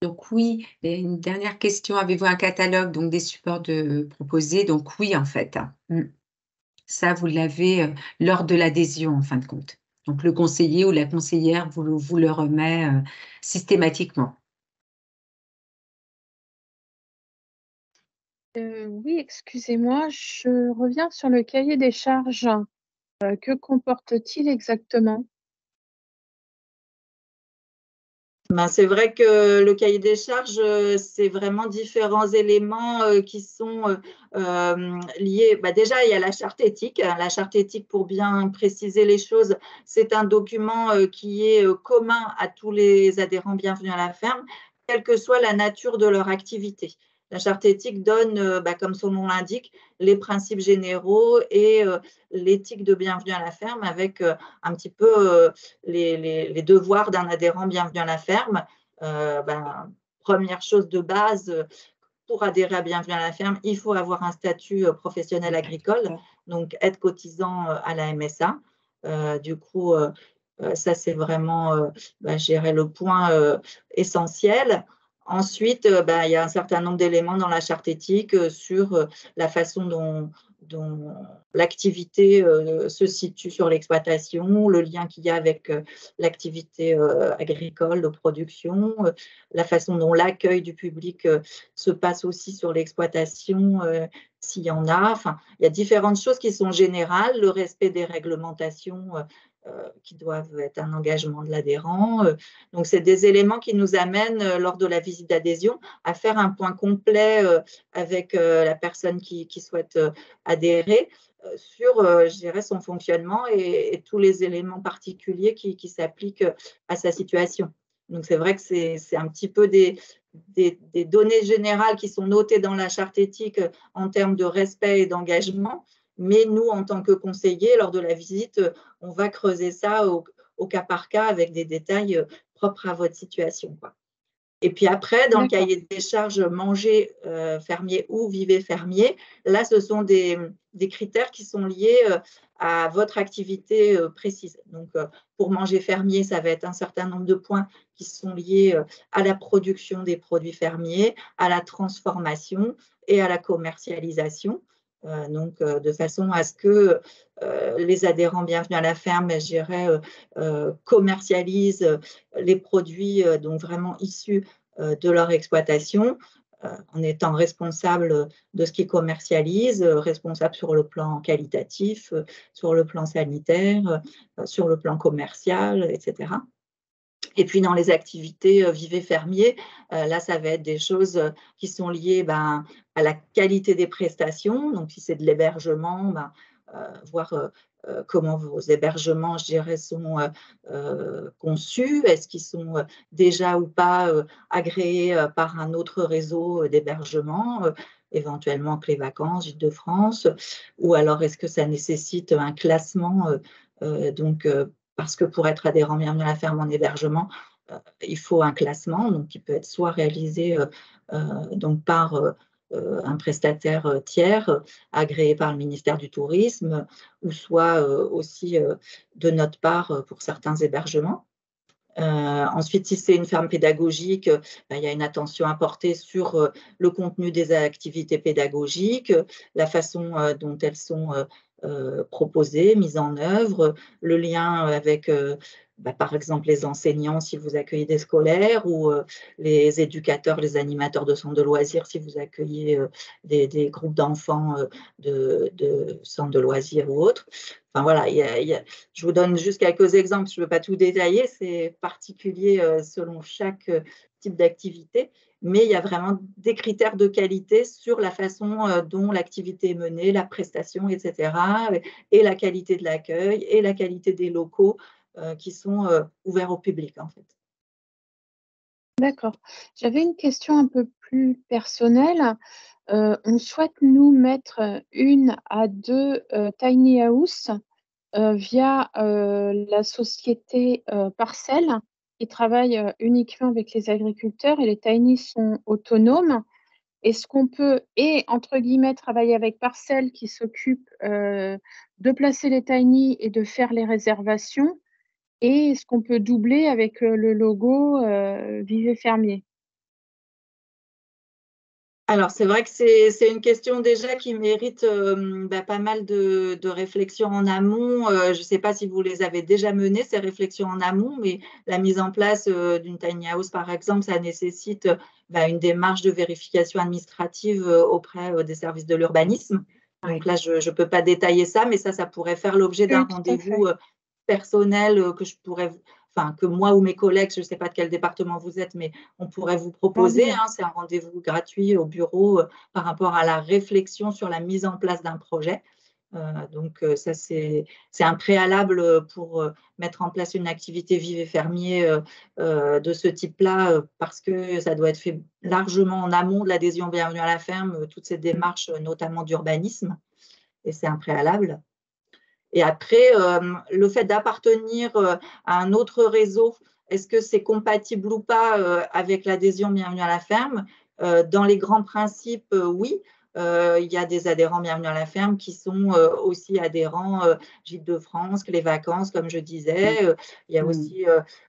Donc oui, et une dernière question, avez-vous un catalogue donc des supports proposés? Donc oui, en fait. Ça, vous l'avez lors de l'adhésion, en fin de compte. Donc le conseiller ou la conseillère vous le remet systématiquement. Oui, excusez-moi, je reviens sur le cahier des charges. Que comporte-t-il exactement? C'est vrai que le cahier des charges, c'est vraiment différents éléments qui sont liés. Déjà, il y a la charte éthique. La charte éthique, pour bien préciser les choses, c'est un document qui est commun à tous les adhérents bienvenus à la ferme, quelle que soit la nature de leur activité. La charte éthique donne, comme son nom l'indique, les principes généraux et l'éthique de bienvenue à la ferme avec un petit peu les devoirs d'un adhérent bienvenu à la ferme. Première chose de base, pour adhérer à Bienvenue à la ferme, il faut avoir un statut professionnel agricole, donc être cotisant à la MSA. Du coup, ça, c'est vraiment, je dirais, le point essentiel. Ensuite, il y a un certain nombre d'éléments dans la charte éthique sur la façon dont l'activité se situe sur l'exploitation, le lien qu'il y a avec l'activité agricole de production, la façon dont l'accueil du public se passe aussi sur l'exploitation, s'il y en a. Enfin, il y a différentes choses qui sont générales, le respect des réglementations qui doivent être un engagement de l'adhérent. Donc, c'est des éléments qui nous amènent, lors de la visite d'adhésion, à faire un point complet avec la personne qui souhaite adhérer sur, je dirais, son fonctionnement et tous les éléments particuliers qui s'appliquent à sa situation. Donc, c'est vrai que c'est un petit peu des données générales qui sont notées dans la charte éthique en termes de respect et d'engagement. Mais nous, en tant que conseillers, lors de la visite, on va creuser ça au cas par cas avec des détails propres à votre situation, quoi. Et puis après, dans le cahier des charges manger fermier ou vivez fermier, là, ce sont des critères qui sont liés à votre activité précise. Donc, pour manger fermier, ça va être un certain nombre de points qui sont liés à la production des produits fermiers, à la transformation et à la commercialisation. Donc, de façon à ce que les adhérents bienvenus à la ferme, je dirais, commercialisent les produits donc vraiment issus de leur exploitation, en étant responsable de ce qu'ils commercialisent, responsable sur le plan qualitatif, sur le plan sanitaire, sur le plan commercial, etc. Et puis, dans les activités vivez fermier, là, ça va être des choses qui sont liées à la qualité des prestations. Donc, si c'est de l'hébergement, voir comment vos hébergements, je dirais, sont conçus. Est-ce qu'ils sont déjà ou pas agréés par un autre réseau d'hébergement, éventuellement Clé Vacances, Gîtes de France, ou alors est-ce que ça nécessite un classement parce que pour être adhérent bienvenue à la ferme en hébergement, il faut un classement, donc qui peut être soit réalisé donc par un prestataire tiers agréé par le ministère du Tourisme, ou soit aussi de notre part pour certains hébergements. Ensuite, si c'est une ferme pédagogique, il y a une attention à porter sur le contenu des activités pédagogiques, la façon dont elles sont proposées, mises en œuvre, le lien avec, par exemple, les enseignants si vous accueillez des scolaires, ou les éducateurs, les animateurs de centres de loisirs si vous accueillez des groupes d'enfants de centres de loisirs ou autres. Enfin voilà, je vous donne juste quelques exemples, je ne veux pas tout détailler, c'est particulier selon chaque type d'activité, mais il y a vraiment des critères de qualité sur la façon dont l'activité est menée, la prestation, etc., et la qualité de l'accueil et la qualité des locaux qui sont ouverts au public, en fait. D'accord. J'avais une question un peu plus personnelle. On souhaite nous mettre 1 à 2 tiny house via la société Parcelle qui travaille uniquement avec les agriculteurs, et les tiny sont autonomes. Est-ce qu'on peut, entre guillemets, travailler avec Parcelle qui s'occupe de placer les tiny et de faire les réservations, et est-ce qu'on peut doubler avec le logo Vivez Fermier? Alors, c'est vrai que c'est une question déjà qui mérite pas mal de réflexions en amont. Je ne sais pas si vous les avez déjà menées, ces réflexions en amont, mais la mise en place d'une tiny house, par exemple, ça nécessite une démarche de vérification administrative auprès des services de l'urbanisme. Donc là, je ne peux pas détailler ça, mais ça pourrait faire l'objet d'un rendez-vous personnel que moi ou mes collègues, je ne sais pas de quel département vous êtes, mais on pourrait vous proposer. C'est un rendez-vous gratuit au bureau par rapport à la réflexion sur la mise en place d'un projet. Donc, ça, c'est un préalable pour mettre en place une activité Vivez Fermier de ce type-là, parce que ça doit être fait largement en amont de l'adhésion bienvenue à la ferme, toutes ces démarches, notamment d'urbanisme, et c'est un préalable. Et après, le fait d'appartenir à un autre réseau, est-ce que c'est compatible ou pas avec l'adhésion bienvenue à la ferme? Dans les grands principes, oui. il y a des adhérents Bienvenue à la ferme qui sont aussi adhérents Gîtes de France, les vacances, comme je disais. Il y a aussi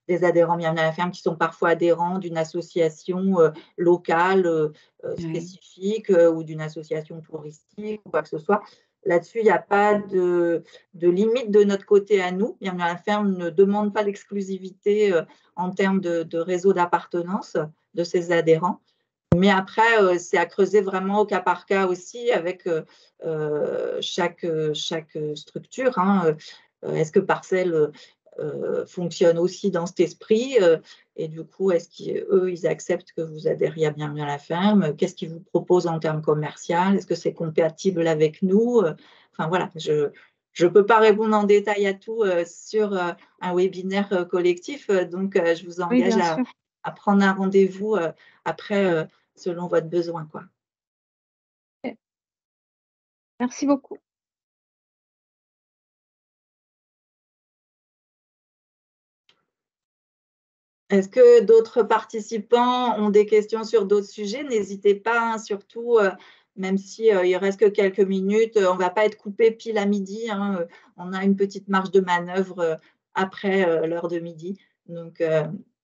des adhérents Bienvenue à la ferme qui sont parfois adhérents d'une association locale spécifique ou d'une association touristique ou quoi que ce soit. Là-dessus, il n'y a pas de limite de notre côté à nous. Bienvenue à la ferme ne demande pas l'exclusivité en termes de réseau d'appartenance de ses adhérents. Mais après, c'est à creuser vraiment au cas par cas aussi avec chaque structure. Hein. Est-ce que Parcelle fonctionne aussi dans cet esprit et du coup, est-ce qu'eux, ils acceptent que vous adhériez à Bienvenue à la ferme? Qu'est-ce qu'ils vous proposent en termes commerciaux? Est-ce que c'est compatible avec nous? Enfin voilà, je ne peux pas répondre en détail à tout sur un webinaire collectif, donc je vous engage à prendre un rendez-vous après selon votre besoin, quoi. Merci beaucoup. Est-ce que d'autres participants ont des questions sur d'autres sujets? N'hésitez pas, hein, surtout, même si il reste que quelques minutes, on ne va pas être coupé pile à midi. Hein, on a une petite marge de manœuvre après l'heure de midi. Donc,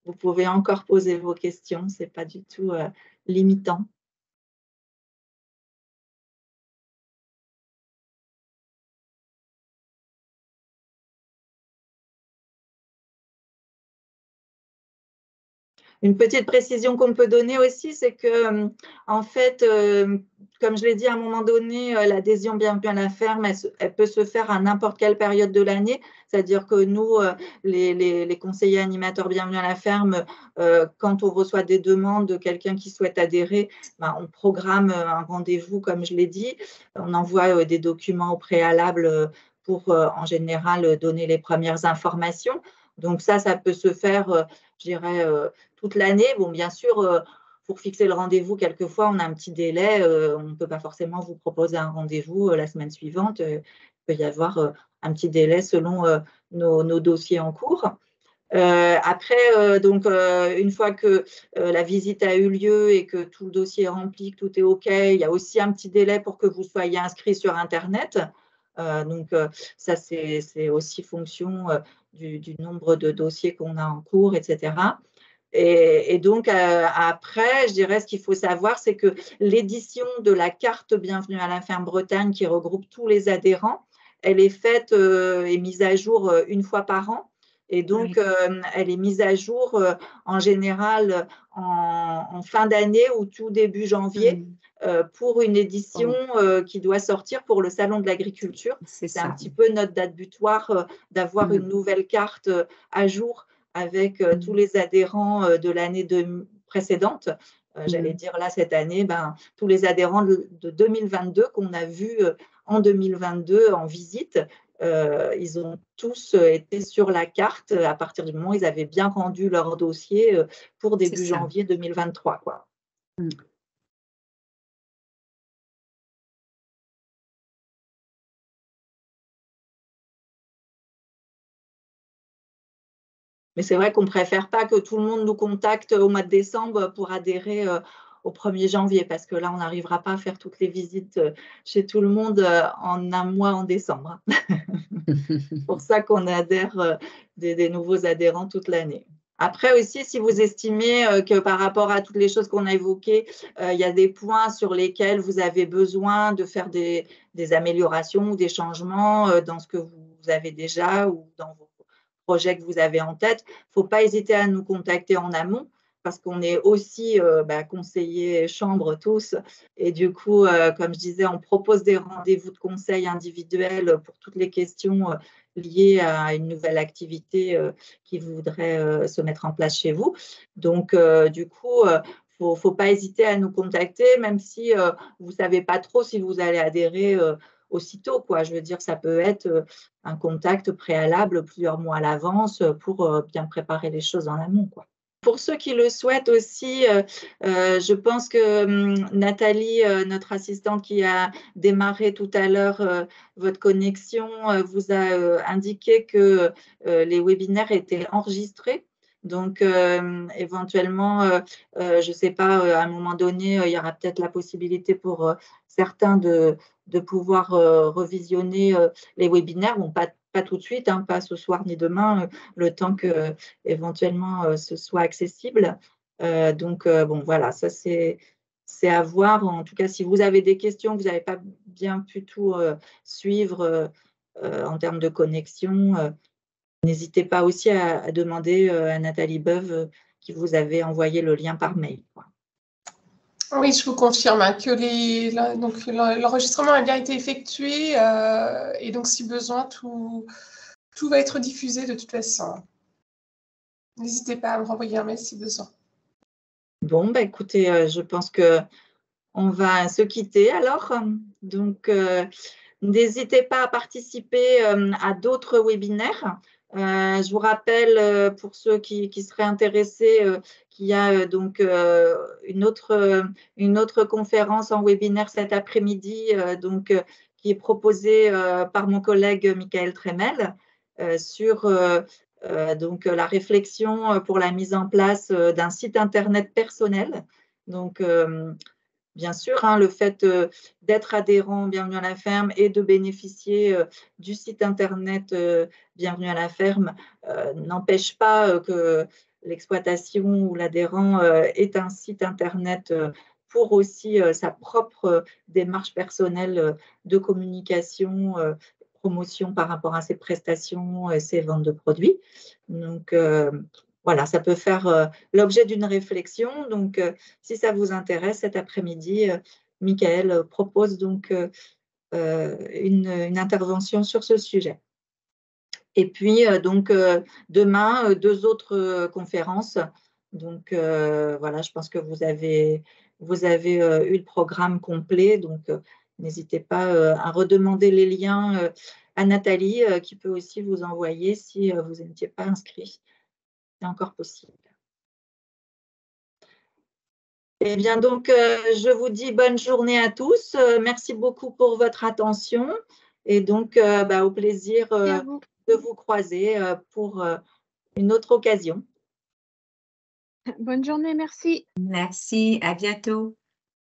vous pouvez encore poser vos questions. Ce n'est pas du tout limitant. Une petite précision qu'on peut donner aussi, c'est que, en fait, comme je l'ai dit à un moment donné, l'adhésion Bienvenue à la ferme, elle peut se faire à n'importe quelle période de l'année. C'est-à-dire que nous, les conseillers animateurs Bienvenue à la ferme, quand on reçoit des demandes de quelqu'un qui souhaite adhérer, ben, on programme un rendez-vous, comme je l'ai dit. On envoie des documents au préalable pour, en général, donner les premières informations. Donc ça peut se faire, je dirais, toute l'année. Bon, bien sûr, pour fixer le rendez-vous, quelquefois, on a un petit délai. On ne peut pas forcément vous proposer un rendez-vous la semaine suivante. Il peut y avoir un petit délai selon nos dossiers en cours. Après, donc, une fois que la visite a eu lieu et que tout le dossier est rempli, que tout est OK, il y a aussi un petit délai pour que vous soyez inscrit sur Internet. Donc, ça, c'est aussi fonction du nombre de dossiers qu'on a en cours, etc. Et donc, après, je dirais, ce qu'il faut savoir, c'est que l'édition de la carte Bienvenue à la ferme Bretagne, qui regroupe tous les adhérents, elle est faite et mise à jour une fois par an. Et donc, elle est mise à jour en général en fin d'année ou tout début janvier pour une édition qui doit sortir pour le Salon de l'Agriculture. C'est un petit peu notre date butoir d'avoir une nouvelle carte à jour avec tous les adhérents de l'année précédente. J'allais dire là, cette année, ben, tous les adhérents de 2022 qu'on a vus en 2022 en visite, ils ont tous été sur la carte à partir du moment où ils avaient bien rendu leur dossier pour début janvier 2023. Quoi. Mais c'est vrai qu'on ne préfère pas que tout le monde nous contacte au mois de décembre pour adhérer au 1er janvier, parce que là, on n'arrivera pas à faire toutes les visites chez tout le monde en un mois en décembre. C'est pour ça qu'on adhère des nouveaux adhérents toute l'année. Après aussi, si vous estimez que par rapport à toutes les choses qu'on a évoquées, il y a des points sur lesquels vous avez besoin de faire des améliorations ou des changements dans ce que vous avez déjà ou dans vos projets que vous avez en tête, il ne faut pas hésiter à nous contacter en amont parce qu'on est aussi conseillers chambre tous. Et du coup, comme je disais, on propose des rendez-vous de conseil individuels pour toutes les questions liées à une nouvelle activité qui voudrait se mettre en place chez vous. Donc, du coup, il ne faut pas hésiter à nous contacter, même si vous ne savez pas trop si vous allez adhérer aussitôt, quoi. Je veux dire, ça peut être un contact préalable plusieurs mois à l'avance pour bien préparer les choses en amont, quoi. Pour ceux qui le souhaitent aussi, je pense que Nathalie, notre assistante qui a démarré tout à l'heure votre connexion, vous a indiqué que les webinaires étaient enregistrés. Donc, éventuellement, je ne sais pas, à un moment donné, il y aura peut-être la possibilité pour certains de pouvoir revisionner les webinaires. Bon, pas tout de suite, hein, pas ce soir ni demain, le temps que éventuellement ce soit accessible. Donc, bon, voilà, ça c'est à voir. En tout cas, si vous avez des questions, vous n'avez pas bien pu tout suivre en termes de connexion, n'hésitez pas aussi à demander à Nathalie Beuve qui vous avait envoyé le lien par mail, quoi. Oui, je vous confirme hein, que l'enregistrement a bien été effectué et donc si besoin, tout va être diffusé de toute façon. N'hésitez pas à me renvoyer un mail si besoin. Bon, bah, écoutez, je pense qu'on va se quitter alors. Donc, n'hésitez pas à participer à d'autres webinaires. Je vous rappelle, pour ceux qui seraient intéressés, qu'il y a donc une autre conférence en webinaire cet après-midi, qui est proposée par mon collègue Michael Tremel sur donc la réflexion pour la mise en place d'un site internet personnel. Donc, bien sûr, hein, le fait d'être adhérent Bienvenue à la ferme et de bénéficier du site internet Bienvenue à la ferme n'empêche pas que l'exploitation ou l'adhérent ait un site internet pour aussi sa propre démarche personnelle de communication, promotion par rapport à ses prestations et ses ventes de produits. Donc, voilà, ça peut faire l'objet d'une réflexion. Donc, si ça vous intéresse, cet après-midi, Michael propose donc une intervention sur ce sujet. Et puis, donc, demain, 2 autres conférences. Donc, voilà, je pense que vous avez eu le programme complet. Donc, n'hésitez pas à redemander les liens à Nathalie, qui peut aussi vous envoyer si vous n'étiez pas inscrit. C'est encore possible. Eh bien, donc, je vous dis bonne journée à tous. Merci beaucoup pour votre attention. Et donc, au plaisir de vous croiser pour une autre occasion. Bonne journée, merci. Merci, à bientôt.